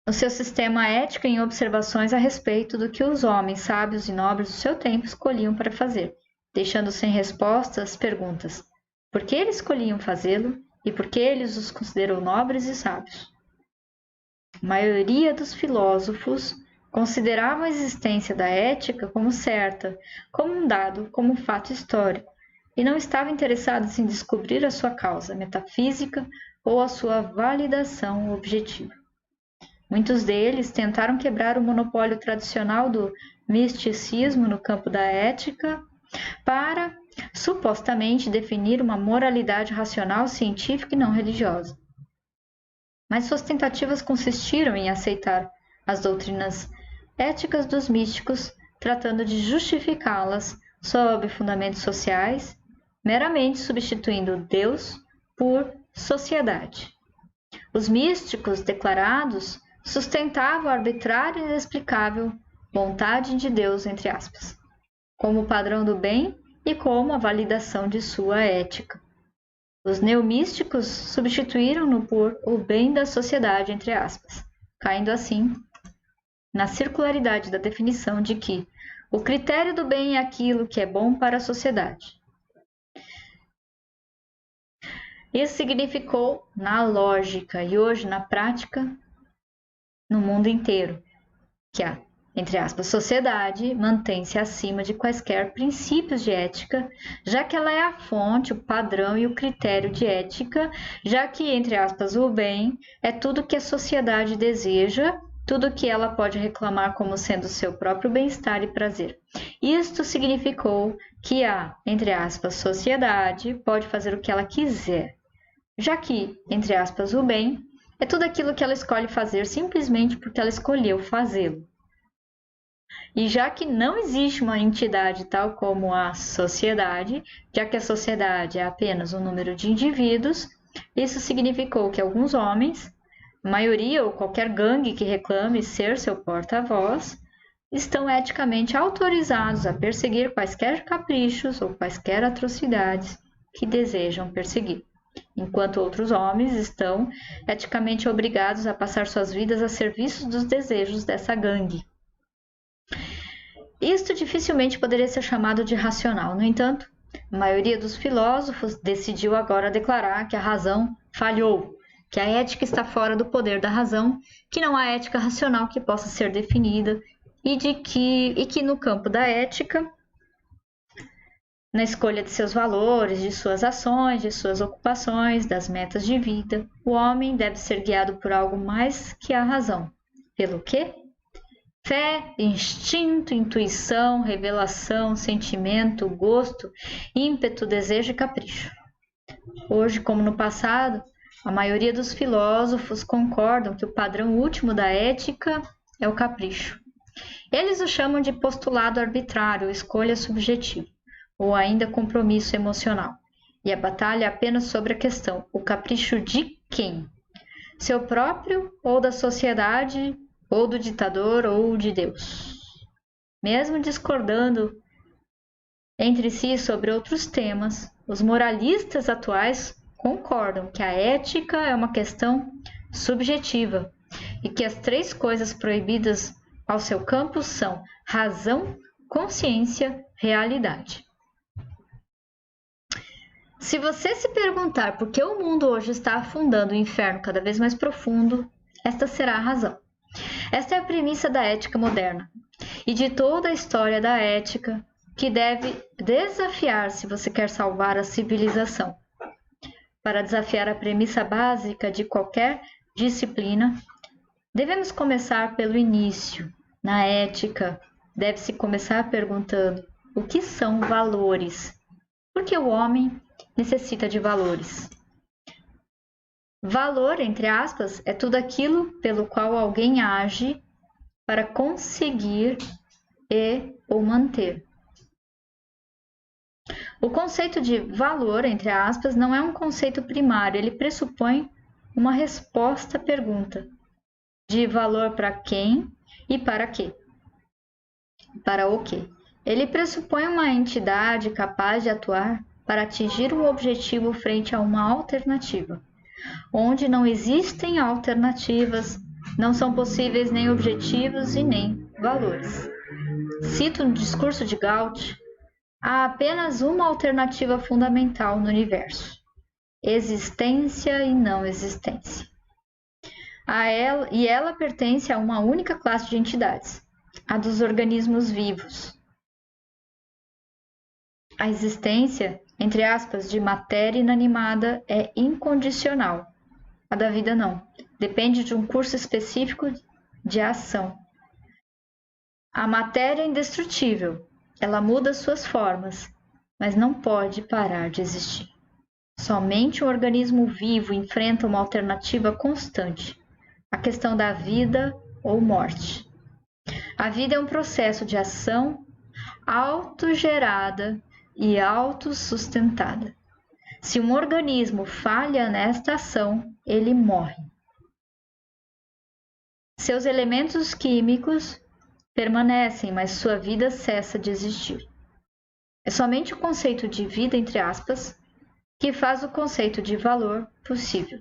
Speaker 1: o seu sistema ético em observações a respeito do que os homens sábios e nobres do seu tempo escolhiam para fazer, deixando sem resposta as perguntas: por que eles escolhiam fazê-lo e por que eles os considerou nobres e sábios? A maioria dos filósofos consideravam a existência da ética como certa, como um dado, como um fato histórico, e não estavam interessados em descobrir a sua causa metafísica ou a sua validação objetiva. Muitos deles tentaram quebrar o monopólio tradicional do misticismo no campo da ética para, supostamente, definir uma moralidade racional, científica e não religiosa. Mas suas tentativas consistiram em aceitar as doutrinas éticas dos místicos, tratando de justificá-las sob fundamentos sociais, meramente substituindo Deus por sociedade. Os místicos declarados sustentavam a arbitrária e inexplicável vontade de Deus, entre aspas, como o padrão do bem e como a validação de sua ética. Os neomísticos substituíram-no por o bem da sociedade, entre aspas, caindo assim na circularidade da definição de que o critério do bem é aquilo que é bom para a sociedade. Isso significou, na lógica e hoje na prática, no mundo inteiro, que a, entre aspas, sociedade mantém-se acima de quaisquer princípios de ética, já que ela é a fonte, o padrão e o critério de ética, já que, entre aspas, o bem é tudo que a sociedade deseja, tudo que ela pode reclamar como sendo seu próprio bem-estar e prazer. Isto significou que a, entre aspas, sociedade pode fazer o que ela quiser, já que, entre aspas, o bem é tudo aquilo que ela escolhe fazer simplesmente porque ela escolheu fazê-lo. E já que não existe uma entidade tal como a sociedade, já que a sociedade é apenas um número de indivíduos, isso significou que alguns homens, a maioria ou qualquer gangue que reclame ser seu porta-voz, estão eticamente autorizados a perseguir quaisquer caprichos ou quaisquer atrocidades que desejam perseguir, enquanto outros homens estão eticamente obrigados a passar suas vidas a serviço dos desejos dessa gangue. Isto dificilmente poderia ser chamado de racional. No entanto, a maioria dos filósofos decidiu agora declarar que a razão falhou, que a ética está fora do poder da razão, que não há ética racional que possa ser definida e que no campo da ética, na escolha de seus valores, de suas ações, de suas ocupações, das metas de vida, o homem deve ser guiado por algo mais que a razão. Pelo quê? Fé, instinto, intuição, revelação, sentimento, gosto, ímpeto, desejo e capricho. Hoje, como no passado, a maioria dos filósofos concordam que o padrão último da ética é o capricho. Eles o chamam de postulado arbitrário, escolha subjetiva, ou ainda compromisso emocional. E a batalha é apenas sobre a questão: o capricho de quem? Seu próprio ou da sociedade ou do ditador ou de Deus. Mesmo discordando entre si sobre outros temas, os moralistas atuais concordam que a ética é uma questão subjetiva e que as 3 coisas proibidas ao seu campo são razão, consciência, realidade. Se você se perguntar por que o mundo hoje está afundando o inferno cada vez mais profundo, esta será a razão. Esta é a premissa da ética moderna e de toda a história da ética, que deve desafiar se você quer salvar a civilização. Para desafiar a premissa básica de qualquer disciplina, devemos começar pelo início. Na ética, deve-se começar perguntando o que são valores. Porque o homem necessita de valores. Valor, entre aspas, é tudo aquilo pelo qual alguém age para conseguir ou manter. O conceito de valor, entre aspas, não é um conceito primário, ele pressupõe uma resposta à pergunta de valor para quem e para quê. Para o quê? Ele pressupõe uma entidade capaz de atuar para atingir um objetivo frente a uma alternativa. Onde não existem alternativas, não são possíveis nem objetivos e nem valores. Cito no discurso de Gauss, há apenas uma alternativa fundamental no universo: existência e não existência. Ela pertence a uma única classe de entidades, a dos organismos vivos. A existência, entre aspas, de matéria inanimada é incondicional. A da vida não. Depende de um curso específico de ação. A matéria é indestrutível. Ela muda suas formas, mas não pode parar de existir. Somente um organismo vivo enfrenta uma alternativa constante, a questão da vida ou morte. A vida é um processo de ação autogerada e autossustentada. Se um organismo falha nesta ação, ele morre. Seus elementos químicos permanecem, mas sua vida cessa de existir. É somente o conceito de vida, entre aspas, que faz o conceito de valor possível.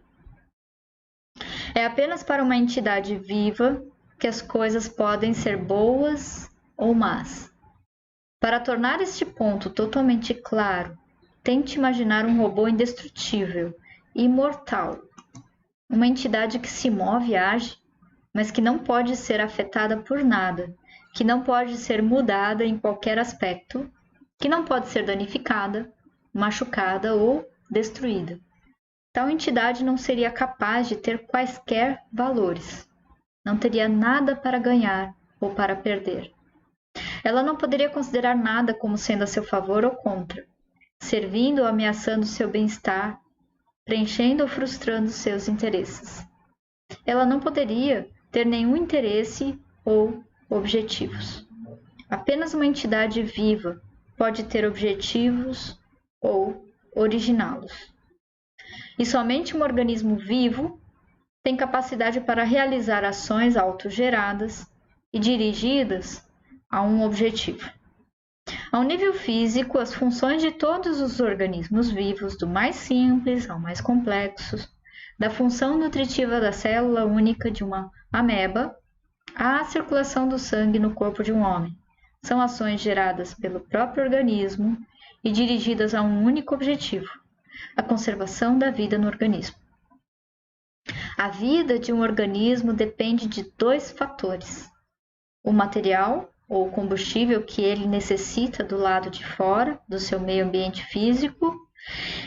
Speaker 1: É apenas para uma entidade viva que as coisas podem ser boas ou más. Para tornar este ponto totalmente claro, tente imaginar um robô indestrutível, imortal, uma entidade que se move e age, mas que não pode ser afetada por nada, que não pode ser mudada em qualquer aspecto, que não pode ser danificada, machucada ou destruída. Tal entidade não seria capaz de ter quaisquer valores, não teria nada para ganhar ou para perder. Ela não poderia considerar nada como sendo a seu favor ou contra, servindo ou ameaçando seu bem-estar, preenchendo ou frustrando seus interesses. Ela não poderia ter nenhum interesse ou objetivos. Apenas uma entidade viva pode ter objetivos ou originá-los. E somente um organismo vivo tem capacidade para realizar ações autogeradas e dirigidas a um objetivo. Ao nível físico, as funções de todos os organismos vivos, do mais simples ao mais complexo, da função nutritiva da célula única de uma ameba à circulação do sangue no corpo de um homem, são ações geradas pelo próprio organismo e dirigidas a um único objetivo: a conservação da vida no organismo. A vida de um organismo depende de 2 fatores: o material ou combustível que ele necessita do lado de fora do seu meio ambiente físico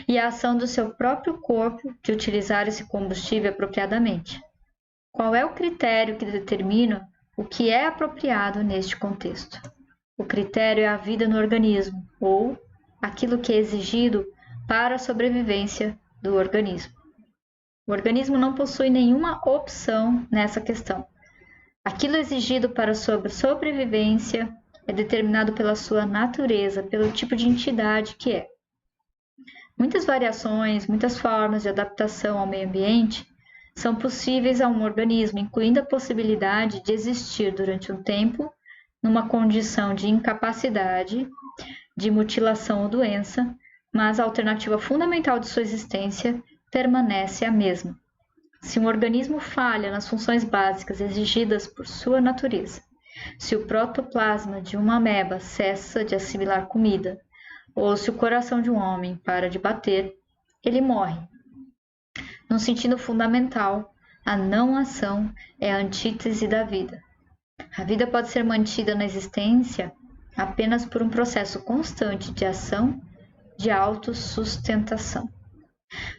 Speaker 1: e a ação do seu próprio corpo de utilizar esse combustível apropriadamente. Qual é o critério que determina o que é apropriado neste contexto? O critério é a vida no organismo, ou aquilo que é exigido para a sobrevivência do organismo. O organismo não possui nenhuma opção nessa questão. Aquilo exigido para sua sobrevivência é determinado pela sua natureza, pelo tipo de entidade que é. Muitas variações, muitas formas de adaptação ao meio ambiente são possíveis a um organismo, incluindo a possibilidade de existir durante um tempo numa condição de incapacidade, de mutilação ou doença, mas a alternativa fundamental de sua existência permanece a mesma. Se um organismo falha nas funções básicas exigidas por sua natureza, se o protoplasma de uma ameba cessa de assimilar comida, ou se o coração de um homem para de bater, ele morre. Num sentido fundamental, a não ação é a antítese da vida. A vida pode ser mantida na existência apenas por um processo constante de ação, de autossustentação.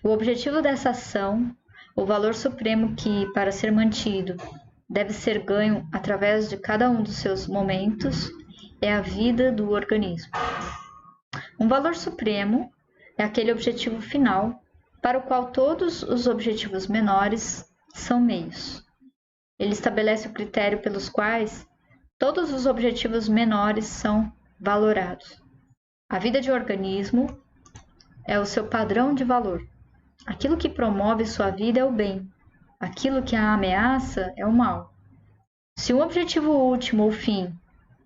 Speaker 1: O objetivo dessa ação, o valor supremo que, para ser mantido, deve ser ganho através de cada um dos seus momentos, é a vida do organismo. Um valor supremo é aquele objetivo final para o qual todos os objetivos menores são meios. Ele estabelece o critério pelos quais todos os objetivos menores são valorados. A vida de um organismo é o seu padrão de valor. Aquilo que promove sua vida é o bem. Aquilo que a ameaça é o mal. Se um objetivo último ou fim,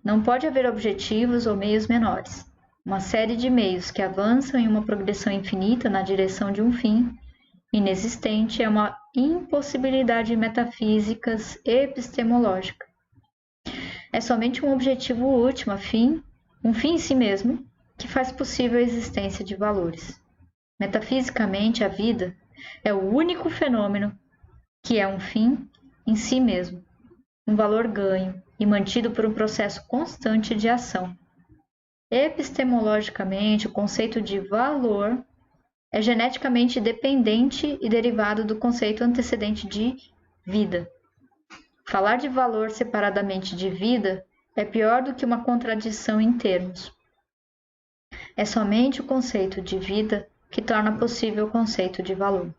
Speaker 1: não pode haver objetivos ou meios menores. Uma série de meios que avançam em uma progressão infinita na direção de um fim inexistente é uma impossibilidade metafísica epistemológica. É somente um objetivo último, um fim em si mesmo, que faz possível a existência de valores. Metafisicamente, a vida é o único fenômeno que é um fim em si mesmo, um valor ganho e mantido por um processo constante de ação. Epistemologicamente, o conceito de valor é geneticamente dependente e derivado do conceito antecedente de vida. Falar de valor separadamente de vida é pior do que uma contradição em termos. É somente o conceito de vida que torna possível o conceito de valor.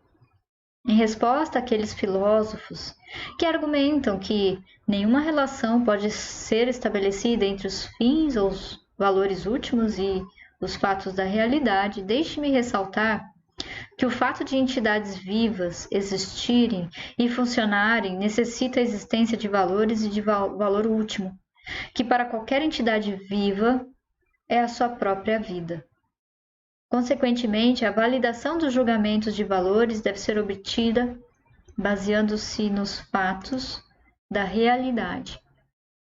Speaker 1: Em resposta àqueles filósofos que argumentam que nenhuma relação pode ser estabelecida entre os fins ou os valores últimos e os fatos da realidade, deixe-me ressaltar que o fato de entidades vivas existirem e funcionarem necessita a existência de valores e de valor último, que para qualquer entidade viva é a sua própria vida. Consequentemente, a validação dos julgamentos de valores deve ser obtida baseando-se nos fatos da realidade.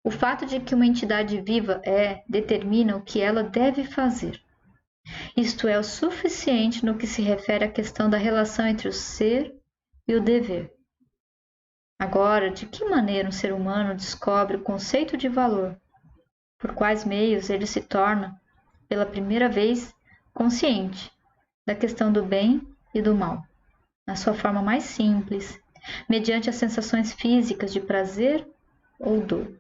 Speaker 1: O fato de que uma entidade viva determina o que ela deve fazer. Isto é o suficiente no que se refere à questão da relação entre o ser e o dever. Agora, de que maneira um ser humano descobre o conceito de valor? Por quais meios ele se torna, pela primeira vez, consciente da questão do bem e do mal, na sua forma mais simples, mediante as sensações físicas de prazer ou dor.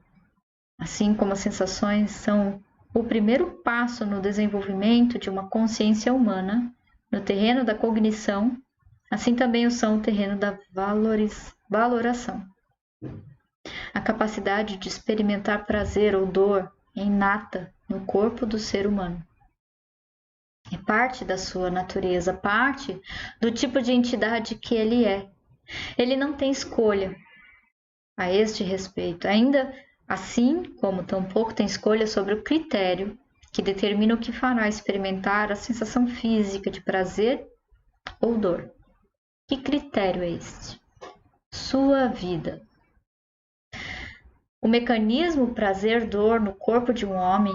Speaker 1: Assim como as sensações são o primeiro passo no desenvolvimento de uma consciência humana no terreno da cognição, assim também o são o terreno da valoração. A capacidade de experimentar prazer ou dor é inata no corpo do ser humano. É parte da sua natureza, parte do tipo de entidade que ele é. Ele não tem escolha a este respeito, ainda assim como tampouco tem escolha sobre o critério que determina o que fará experimentar a sensação física de prazer ou dor. Que critério é este? Sua vida. O mecanismo prazer-dor no corpo de um homem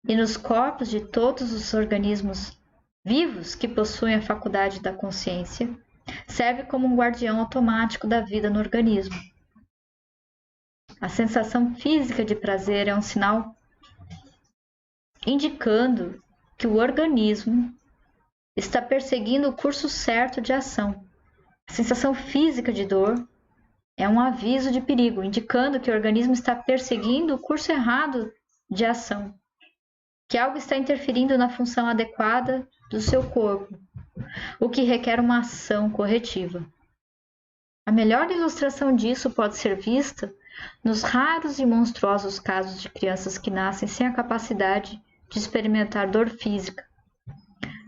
Speaker 1: e nos corpos de todos os organismos vivos que possuem a faculdade da consciência serve como um guardião automático da vida no organismo. A sensação física de prazer é um sinal indicando que o organismo está perseguindo o curso certo de ação. A sensação física de dor é um aviso de perigo, indicando que o organismo está perseguindo o curso errado de ação, que algo está interferindo na função adequada do seu corpo, o que requer uma ação corretiva. A melhor ilustração disso pode ser vista nos raros e monstruosos casos de crianças que nascem sem a capacidade de experimentar dor física.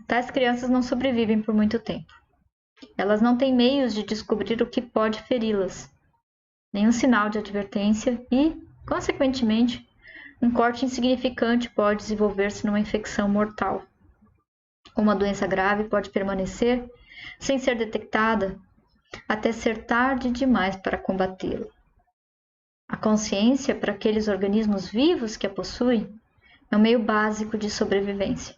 Speaker 1: Tais crianças não sobrevivem por muito tempo. Elas não têm meios de descobrir o que pode feri-las, nenhum sinal de advertência e, consequentemente, um corte insignificante pode desenvolver-se numa infecção mortal. Uma doença grave pode permanecer sem ser detectada até ser tarde demais para combatê-la. A consciência, para aqueles organismos vivos que a possuem, é um meio básico de sobrevivência.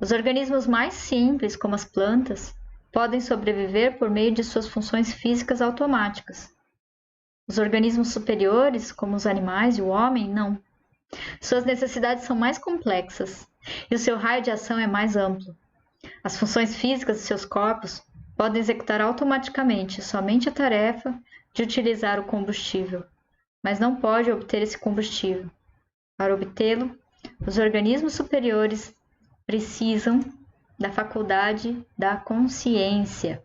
Speaker 1: Os organismos mais simples, como as plantas, podem sobreviver por meio de suas funções físicas automáticas. Os organismos superiores, como os animais e o homem, não. Suas necessidades são mais complexas e o seu raio de ação é mais amplo. As funções físicas de seus corpos podem executar automaticamente somente a tarefa de utilizar o combustível, mas não pode obter esse combustível. Para obtê-lo, os organismos superiores precisam da faculdade da consciência.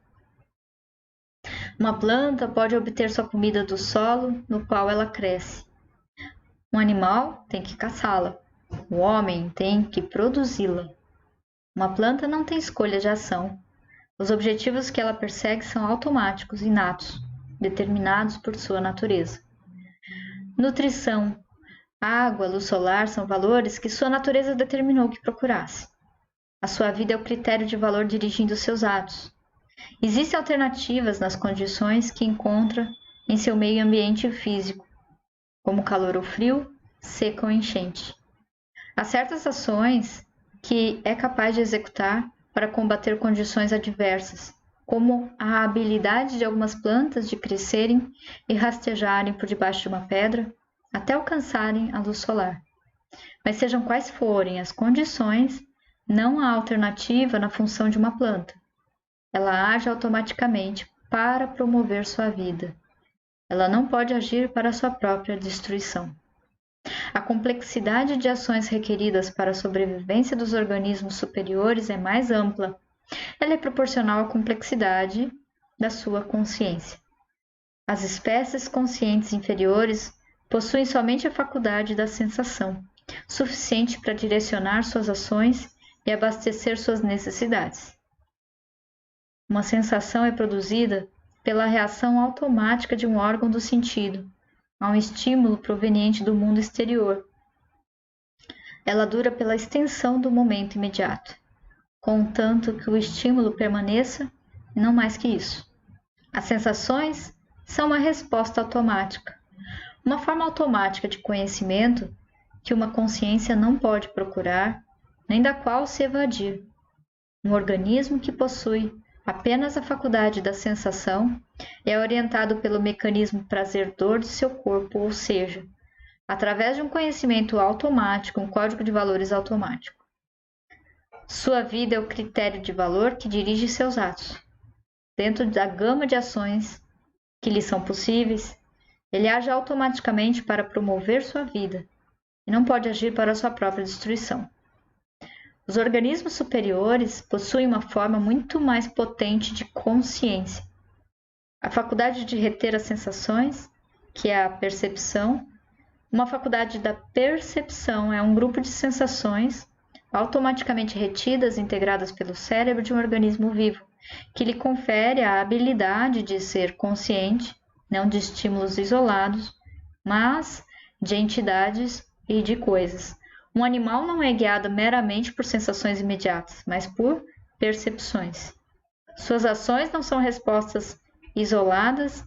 Speaker 1: Uma planta pode obter sua comida do solo no qual ela cresce. Um animal tem que caçá-la. O homem tem que produzi-la. Uma planta não tem escolha de ação. Os objetivos que ela persegue são automáticos, inatos, determinados por sua natureza. Nutrição, água, luz solar são valores que sua natureza determinou que procurasse. A sua vida é o critério de valor dirigindo seus atos. Existem alternativas nas condições que encontra em seu meio ambiente físico, como calor ou frio, seca ou enchente. Há certas ações que é capaz de executar para combater condições adversas, como a habilidade de algumas plantas de crescerem e rastejarem por debaixo de uma pedra até alcançarem a luz solar. Mas sejam quais forem as condições, não há alternativa na função de uma planta. Ela age automaticamente para promover sua vida. Ela não pode agir para sua própria destruição. A complexidade de ações requeridas para a sobrevivência dos organismos superiores é mais ampla. Ela é proporcional à complexidade da sua consciência. As espécies conscientes inferiores possuem somente a faculdade da sensação, suficiente para direcionar suas ações e abastecer suas necessidades. Uma sensação é produzida pela reação automática de um órgão do sentido a um estímulo proveniente do mundo exterior. Ela dura pela extensão do momento imediato, contanto que o estímulo permaneça e não mais que isso. As sensações são uma resposta automática, uma forma automática de conhecimento que uma consciência não pode procurar, nem da qual se evadir. Um organismo que possui apenas a faculdade da sensação é orientado pelo mecanismo prazer-dor de seu corpo, ou seja, através de um conhecimento automático, um código de valores automático. Sua vida é o critério de valor que dirige seus atos. Dentro da gama de ações que lhe são possíveis, ele age automaticamente para promover sua vida e não pode agir para sua própria destruição. Os organismos superiores possuem uma forma muito mais potente de consciência. A faculdade de reter as sensações, que é a percepção, uma faculdade da percepção é um grupo de sensações automaticamente retidas e integradas pelo cérebro de um organismo vivo, que lhe confere a habilidade de ser consciente, não de estímulos isolados, mas de entidades e de coisas. Um animal não é guiado meramente por sensações imediatas, mas por percepções. Suas ações não são respostas isoladas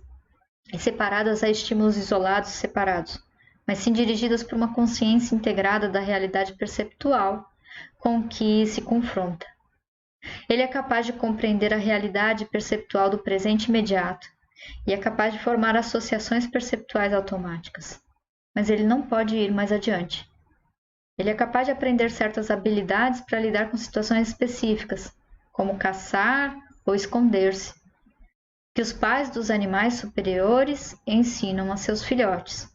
Speaker 1: e separadas a estímulos isolados e separados, mas sim dirigidas por uma consciência integrada da realidade perceptual com que se confronta. Ele é capaz de compreender a realidade perceptual do presente imediato e é capaz de formar associações perceptuais automáticas, mas ele não pode ir mais adiante. Ele é capaz de aprender certas habilidades para lidar com situações específicas, como caçar ou esconder-se, que os pais dos animais superiores ensinam a seus filhotes.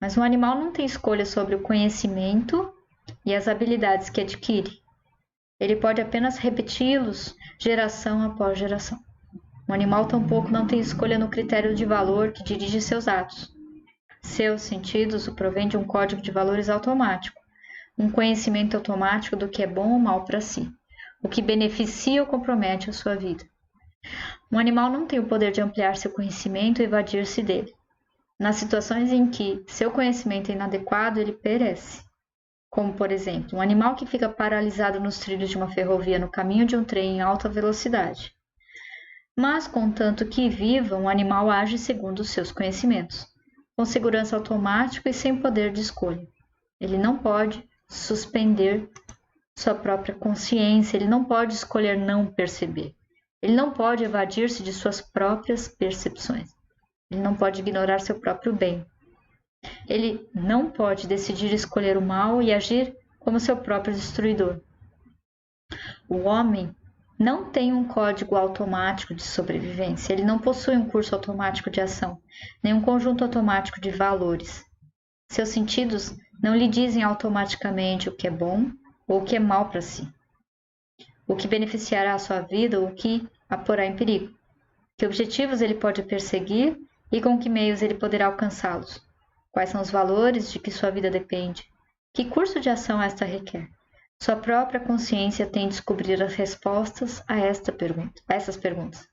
Speaker 1: Mas um animal não tem escolha sobre o conhecimento e as habilidades que adquire. Ele pode apenas repeti-los geração após geração. Um animal tampouco não tem escolha no critério de valor que dirige seus atos. Seus sentidos o provêm de um código de valores automático, um conhecimento automático do que é bom ou mal para si, o que beneficia ou compromete a sua vida. Um animal não tem o poder de ampliar seu conhecimento e evadir-se dele. Nas situações em que seu conhecimento é inadequado, ele perece. Como, por exemplo, um animal que fica paralisado nos trilhos de uma ferrovia no caminho de um trem em alta velocidade. Mas, contanto que viva, um animal age segundo os seus conhecimentos, com segurança automática e sem poder de escolha. Ele não pode suspender sua própria consciência, ele não pode escolher não perceber. Ele não pode evadir-se de suas próprias percepções. Ele não pode ignorar seu próprio bem. Ele não pode decidir escolher o mal e agir como seu próprio destruidor. O homem não tem um código automático de sobrevivência. Ele não possui um curso automático de ação, nem um conjunto automático de valores. Seus sentidos não lhe dizem automaticamente o que é bom ou o que é mal para si, o que beneficiará a sua vida ou o que a porá em perigo, que objetivos ele pode perseguir e com que meios ele poderá alcançá-los, quais são os valores de que sua vida depende, que curso de ação esta requer. Sua própria consciência tem de descobrir as respostas a essas perguntas.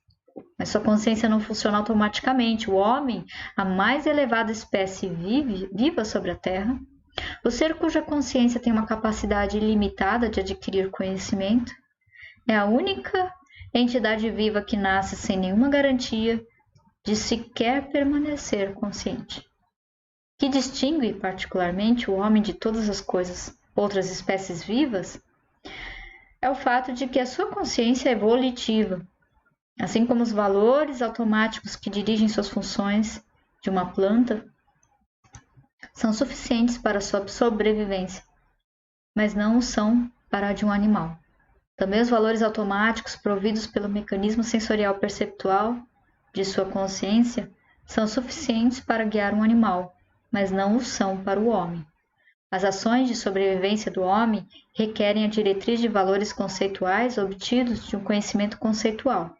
Speaker 1: Mas sua consciência não funciona automaticamente. O homem, a mais elevada espécie viva sobre a Terra, o ser cuja consciência tem uma capacidade ilimitada de adquirir conhecimento, é a única entidade viva que nasce sem nenhuma garantia de sequer permanecer consciente. Que distingue particularmente o homem de todas as outras espécies vivas é o fato de que a sua consciência é volitiva, assim como os valores automáticos que dirigem suas funções de uma planta são suficientes para sua sobrevivência, mas não o são para a de um animal. Também os valores automáticos providos pelo mecanismo sensorial perceptual de sua consciência são suficientes para guiar um animal, mas não o são para o homem. As ações de sobrevivência do homem requerem a diretriz de valores conceituais obtidos de um conhecimento conceitual.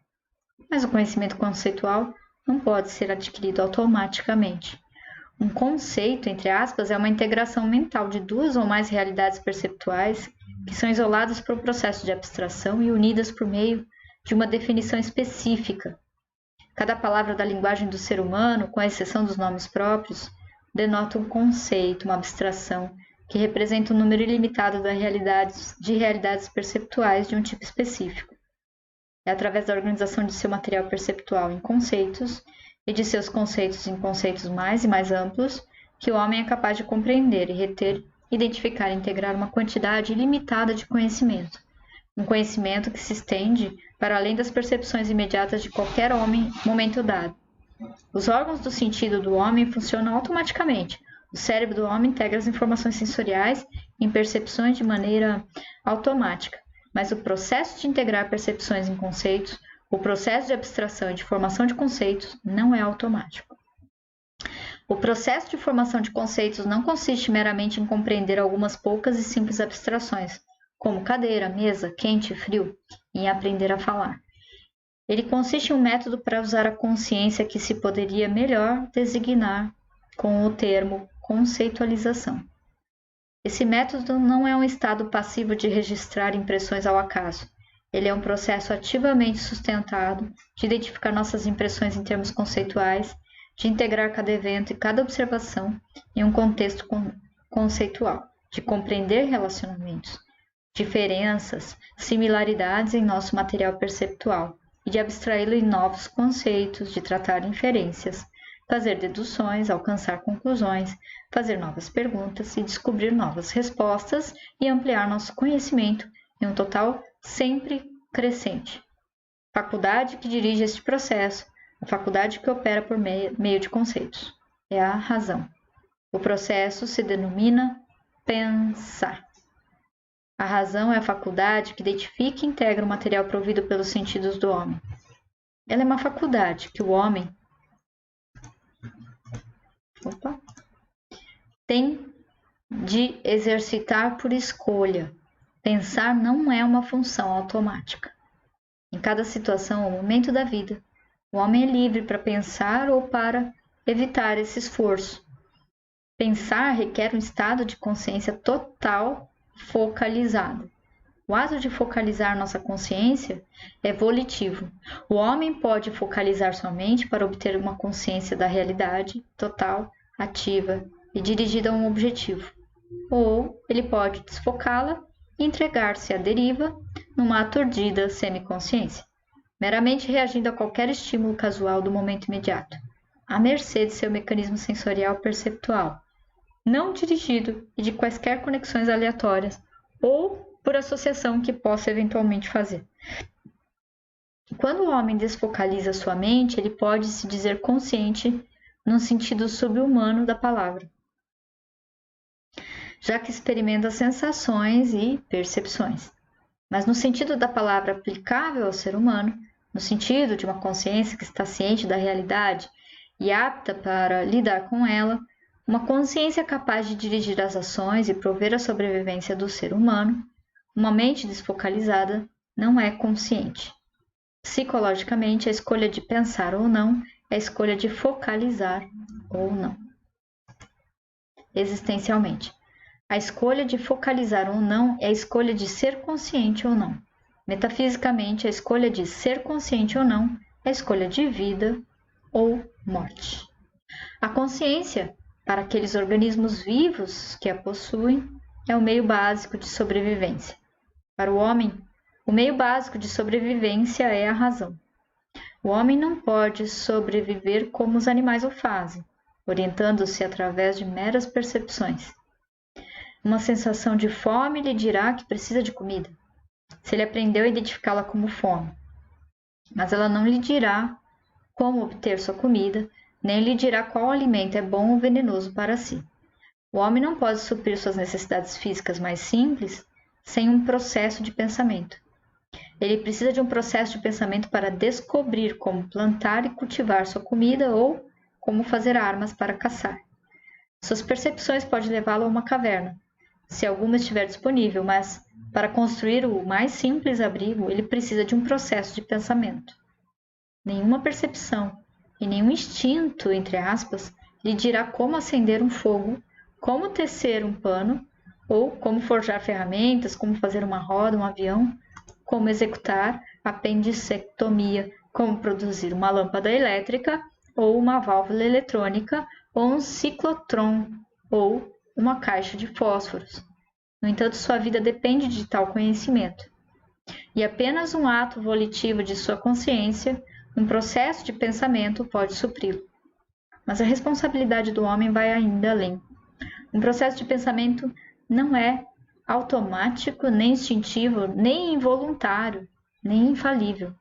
Speaker 1: Mas o conhecimento conceitual não pode ser adquirido automaticamente. Um conceito, entre aspas, é uma integração mental de duas ou mais realidades perceptuais que são isoladas por um processo de abstração e unidas por meio de uma definição específica. Cada palavra da linguagem do ser humano, com exceção dos nomes próprios, denota um conceito, uma abstração, que representa um número ilimitado de realidades perceptuais de um tipo específico. É através da organização de seu material perceptual em conceitos e de seus conceitos em conceitos mais e mais amplos que o homem é capaz de compreender e reter, identificar e integrar uma quantidade ilimitada de conhecimento. Um conhecimento que se estende para além das percepções imediatas de qualquer homem momento dado. Os órgãos do sentido do homem funcionam automaticamente. O cérebro do homem integra as informações sensoriais em percepções de maneira automática, mas o processo de integrar percepções em conceitos, o processo de abstração e de formação de conceitos não é automático. O processo de formação de conceitos não consiste meramente em compreender algumas poucas e simples abstrações, como cadeira, mesa, quente e frio, e em aprender a falar. Ele consiste em um método para usar a consciência que se poderia melhor designar com o termo conceitualização. Esse método não é um estado passivo de registrar impressões ao acaso. Ele é um processo ativamente sustentado de identificar nossas impressões em termos conceituais, de integrar cada evento e cada observação em um contexto conceitual, de compreender relacionamentos, diferenças, similaridades em nosso material perceptual e de abstraí-lo em novos conceitos, de tratar inferências, fazer deduções, alcançar conclusões, fazer novas perguntas e descobrir novas respostas e ampliar nosso conhecimento em um total sempre crescente. Faculdade que dirige este processo, a faculdade que opera por meio de conceitos, é a razão. O processo se denomina pensar. A razão é a faculdade que identifica e integra o material provido pelos sentidos do homem. Ela é uma faculdade que o homem tem de exercitar por escolha. Pensar não é uma função automática. Em cada situação ou momento da vida, o homem é livre para pensar ou para evitar esse esforço. Pensar requer um estado de consciência total focalizado. O ato de focalizar nossa consciência é volitivo. O homem pode focalizar sua mente para obter uma consciência da realidade total, ativa e dirigida a um objetivo. Ou ele pode desfocá-la e entregar-se à deriva numa aturdida semiconsciência, meramente reagindo a qualquer estímulo casual do momento imediato, à mercê de seu mecanismo sensorial perceptual, não dirigido e de quaisquer conexões aleatórias ou por associação que possa eventualmente fazer. Quando o homem desfocaliza sua mente, ele pode se dizer consciente no sentido subhumano da palavra, já que experimenta sensações e percepções. Mas no sentido da palavra aplicável ao ser humano, no sentido de uma consciência que está ciente da realidade e apta para lidar com ela, uma consciência capaz de dirigir as ações e prover a sobrevivência do ser humano, uma mente desfocalizada não é consciente. Psicologicamente, a escolha de pensar ou não é a escolha de focalizar ou não. Existencialmente, a escolha de focalizar ou não é a escolha de ser consciente ou não. Metafisicamente, a escolha de ser consciente ou não é a escolha de vida ou morte. A consciência, para aqueles organismos vivos que a possuem, é o meio básico de sobrevivência. Para o homem, o meio básico de sobrevivência é a razão. O homem não pode sobreviver como os animais o fazem, orientando-se através de meras percepções. Uma sensação de fome lhe dirá que precisa de comida, se ele aprendeu a identificá-la como fome. Mas ela não lhe dirá como obter sua comida, nem lhe dirá qual alimento é bom ou venenoso para si. O homem não pode suprir suas necessidades físicas mais simples sem um processo de pensamento. Ele precisa de um processo de pensamento para descobrir como plantar e cultivar sua comida ou como fazer armas para caçar. Suas percepções podem levá-lo a uma caverna, se alguma estiver disponível, mas para construir o mais simples abrigo, ele precisa de um processo de pensamento. Nenhuma percepção e nenhum instinto, entre aspas, lhe dirá como acender um fogo, como tecer um pano, ou como forjar ferramentas, como fazer uma roda, um avião, como executar apendicectomia, como produzir uma lâmpada elétrica, ou uma válvula eletrônica, ou um ciclotron, ou uma caixa de fósforos. No entanto, sua vida depende de tal conhecimento. E apenas um ato volitivo de sua consciência, um processo de pensamento, pode supri-lo. Mas a responsabilidade do homem vai ainda além. Um processo de pensamento não é automático, nem instintivo, nem involuntário, nem infalível.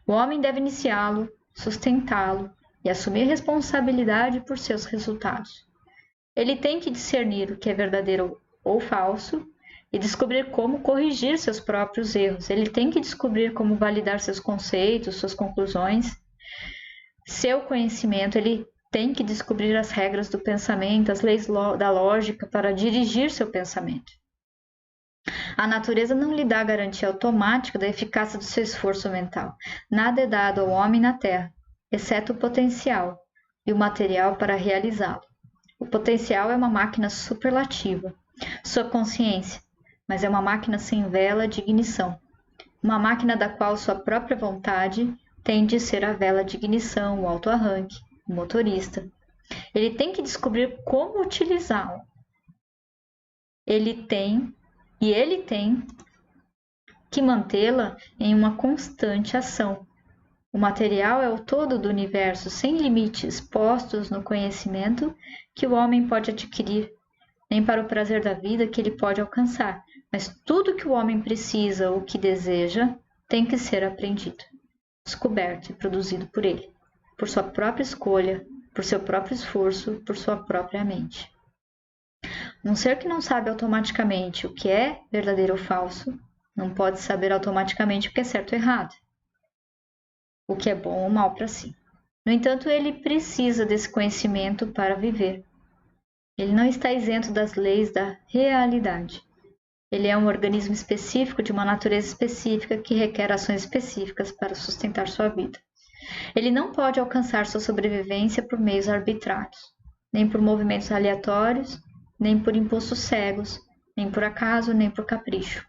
Speaker 1: O homem deve iniciá-lo, sustentá-lo e assumir responsabilidade por seus resultados. Ele tem que discernir o que é verdadeiro ou falso e descobrir como corrigir seus próprios erros. Ele tem que descobrir como validar seus conceitos, suas conclusões, seu conhecimento. Ele tem que descobrir as regras do pensamento, as leis da lógica para dirigir seu pensamento. A natureza não lhe dá garantia automática da eficácia do seu esforço mental. Nada é dado ao homem na Terra, exceto o potencial e o material para realizá-lo. O potencial é uma máquina superlativa, sua consciência, mas é uma máquina sem vela de ignição, uma máquina da qual sua própria vontade tem de ser a vela de ignição, o autoarranque, o motorista. Ele tem que descobrir como utilizá-la. Ele tem que mantê-la em uma constante ação. O material é o todo do universo, sem limites postos no conhecimento que o homem pode adquirir, nem para o prazer da vida que ele pode alcançar, mas tudo que o homem precisa ou que deseja tem que ser aprendido, descoberto e produzido por ele, por sua própria escolha, por seu próprio esforço, por sua própria mente. Um ser que não sabe automaticamente o que é verdadeiro ou falso, não pode saber automaticamente o que é certo ou errado, o que é bom ou mal para si. No entanto, ele precisa desse conhecimento para viver. Ele não está isento das leis da realidade. Ele é um organismo específico de uma natureza específica que requer ações específicas para sustentar sua vida. Ele não pode alcançar sua sobrevivência por meios arbitrários, nem por movimentos aleatórios, nem por impulsos cegos, nem por acaso, nem por capricho.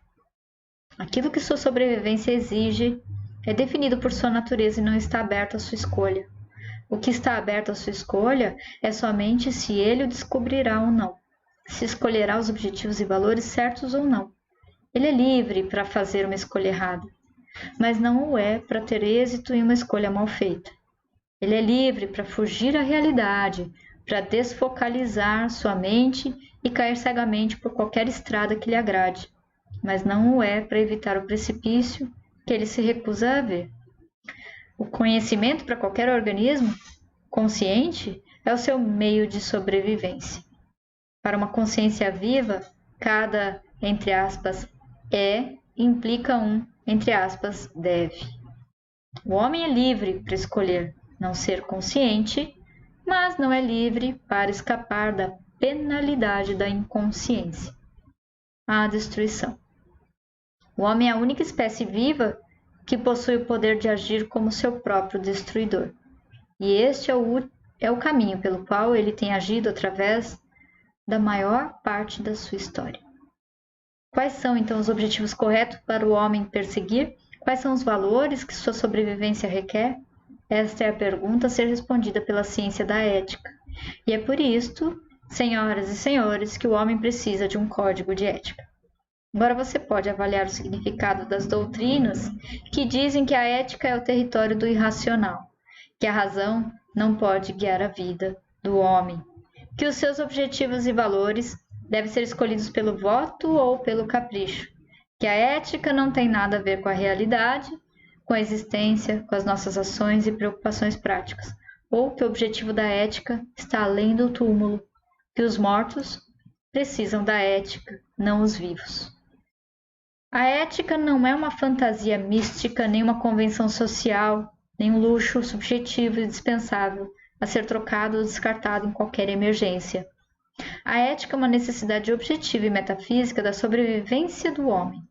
Speaker 1: Aquilo que sua sobrevivência exige é definido por sua natureza e não está aberto à sua escolha. O que está aberto à sua escolha é somente se ele o descobrirá ou não, se escolherá os objetivos e valores certos ou não. Ele é livre para fazer uma escolha errada, mas não o é para ter êxito em uma escolha mal feita. Ele é livre para fugir à realidade, para desfocalizar sua mente e cair cegamente por qualquer estrada que lhe agrade, mas não o é para evitar o precipício que ele se recusa a ver. O conhecimento para qualquer organismo consciente é o seu meio de sobrevivência. Para uma consciência viva, cada, entre aspas, implica um, entre aspas, deve. O homem é livre para escolher não ser consciente, mas não é livre para escapar da penalidade da inconsciência, a destruição. O homem é a única espécie viva que possui o poder de agir como seu próprio destruidor. E este é o caminho pelo qual ele tem agido através da maior parte da sua história. Quais são, então, os objetivos corretos para o homem perseguir? Quais são os valores que sua sobrevivência requer? Esta é a pergunta a ser respondida pela ciência da ética. E é por isto, senhoras e senhores, que o homem precisa de um código de ética. Agora você pode avaliar o significado das doutrinas que dizem que a ética é o território do irracional, que a razão não pode guiar a vida do homem, que os seus objetivos e valores devem ser escolhidos pelo voto ou pelo capricho, que a ética não tem nada a ver com a realidade, com a existência, com as nossas ações e preocupações práticas, ou que o objetivo da ética está além do túmulo, que os mortos precisam da ética, não os vivos. A ética não é uma fantasia mística, nem uma convenção social, nem um luxo subjetivo e dispensável a ser trocado ou descartado em qualquer emergência. A ética é uma necessidade objetiva e metafísica da sobrevivência do homem,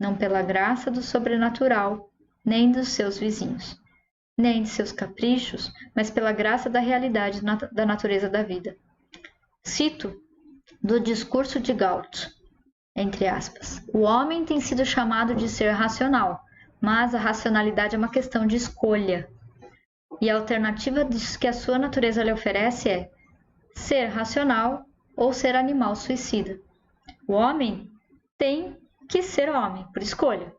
Speaker 1: não pela graça do sobrenatural, nem dos seus vizinhos, nem de seus caprichos, mas pela graça da realidade da natureza da vida. Cito do discurso de Gaut, entre aspas, o homem tem sido chamado de ser racional, mas a racionalidade é uma questão de escolha. E a alternativa que a sua natureza lhe oferece é ser racional ou ser animal suicida. O homem tem que ser homem, por escolha.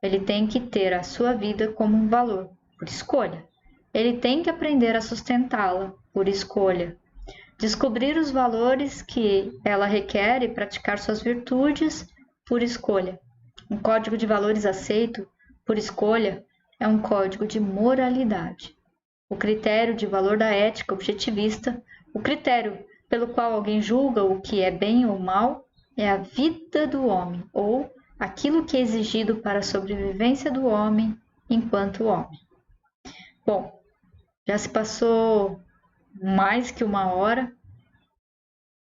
Speaker 1: Ele tem que ter a sua vida como um valor, por escolha. Ele tem que aprender a sustentá-la, por escolha. Descobrir os valores que ela requer e praticar suas virtudes, por escolha. Um código de valores aceito, por escolha, é um código de moralidade. O critério de valor da ética objetivista, o critério pelo qual alguém julga o que é bem ou mal, é a vida do homem, ou aquilo que é exigido para a sobrevivência do homem enquanto homem. Bom, já se passou mais que 1 hora,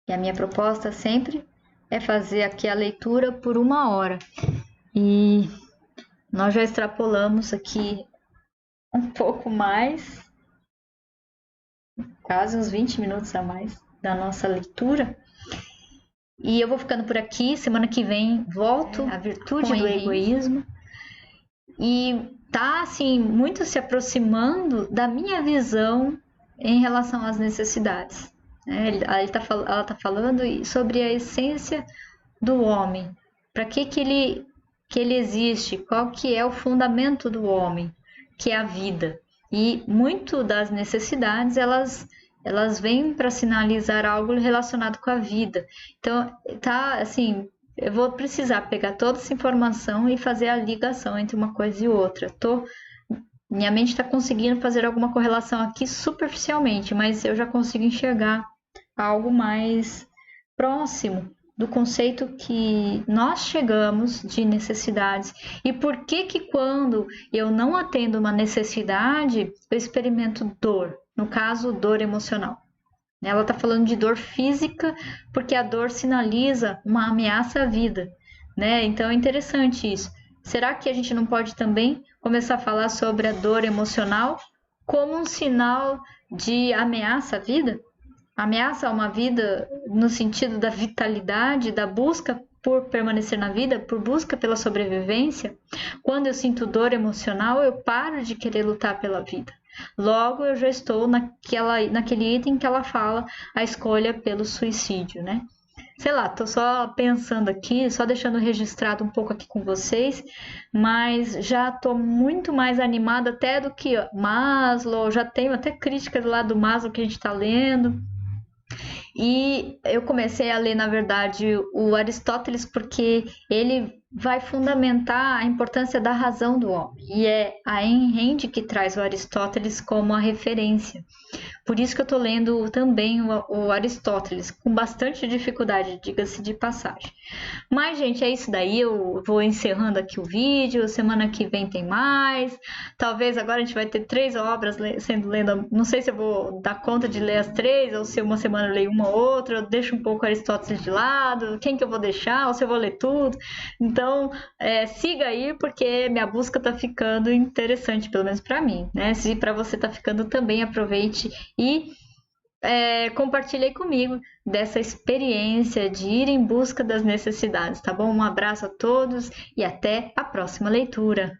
Speaker 1: e a minha proposta sempre é fazer aqui a leitura por 1 hora. E nós já extrapolamos aqui um pouco mais, quase uns 20 minutos a mais da nossa leitura. E eu vou ficando por aqui. Semana que vem volto a virtude do egoísmo. E tá assim muito se aproximando da minha visão em relação às necessidades. Ela tá falando sobre a essência do homem. Para que ele existe? Qual que é o fundamento do homem? Que é a vida. E muito das necessidades elas vêm para sinalizar algo relacionado com a vida. Então, tá assim, eu vou precisar pegar toda essa informação e fazer a ligação entre uma coisa e outra. Minha mente está conseguindo fazer alguma correlação aqui superficialmente, mas eu já consigo enxergar algo mais próximo do conceito que nós chegamos de necessidades. E por que quando eu não atendo uma necessidade, eu experimento dor? No caso, dor emocional. Ela está falando de dor física, porque a dor sinaliza uma ameaça à vida, né? Então é interessante isso. Será que a gente não pode também começar a falar sobre a dor emocional como um sinal de ameaça à vida? Ameaça a uma vida no sentido da vitalidade, da busca por permanecer na vida, por busca pela sobrevivência, quando eu sinto dor emocional, eu paro de querer lutar pela vida. Logo, eu já estou naquele item que ela fala a escolha pelo suicídio, né? Sei lá, tô só pensando aqui, só deixando registrado um pouco aqui com vocês, mas já tô muito mais animada até do que Maslow, já tenho até críticas lá do Maslow que a gente tá lendo. E eu comecei a ler, na verdade, o Aristóteles porque ele vai fundamentar a importância da razão do homem. E é a Ayn Rand que traz o Aristóteles como a referência. Por isso que eu estou lendo também o Aristóteles, com bastante dificuldade, diga-se de passagem. Mas, gente, é isso daí. Eu vou encerrando aqui o vídeo. Semana que vem tem mais. Talvez agora a gente vai ter 3 obras sendo lendo. Não sei se eu vou dar conta de ler as 3, ou se uma semana eu leio uma ou outra. Eu deixo um pouco Aristóteles de lado. Quem que eu vou deixar? Ou se eu vou ler tudo. Então, siga aí, porque minha busca está ficando interessante, pelo menos para mim, né? Se para você está ficando também, aproveite e compartilhe comigo dessa experiência de ir em busca das necessidades, tá bom? Um abraço a todos e até a próxima leitura.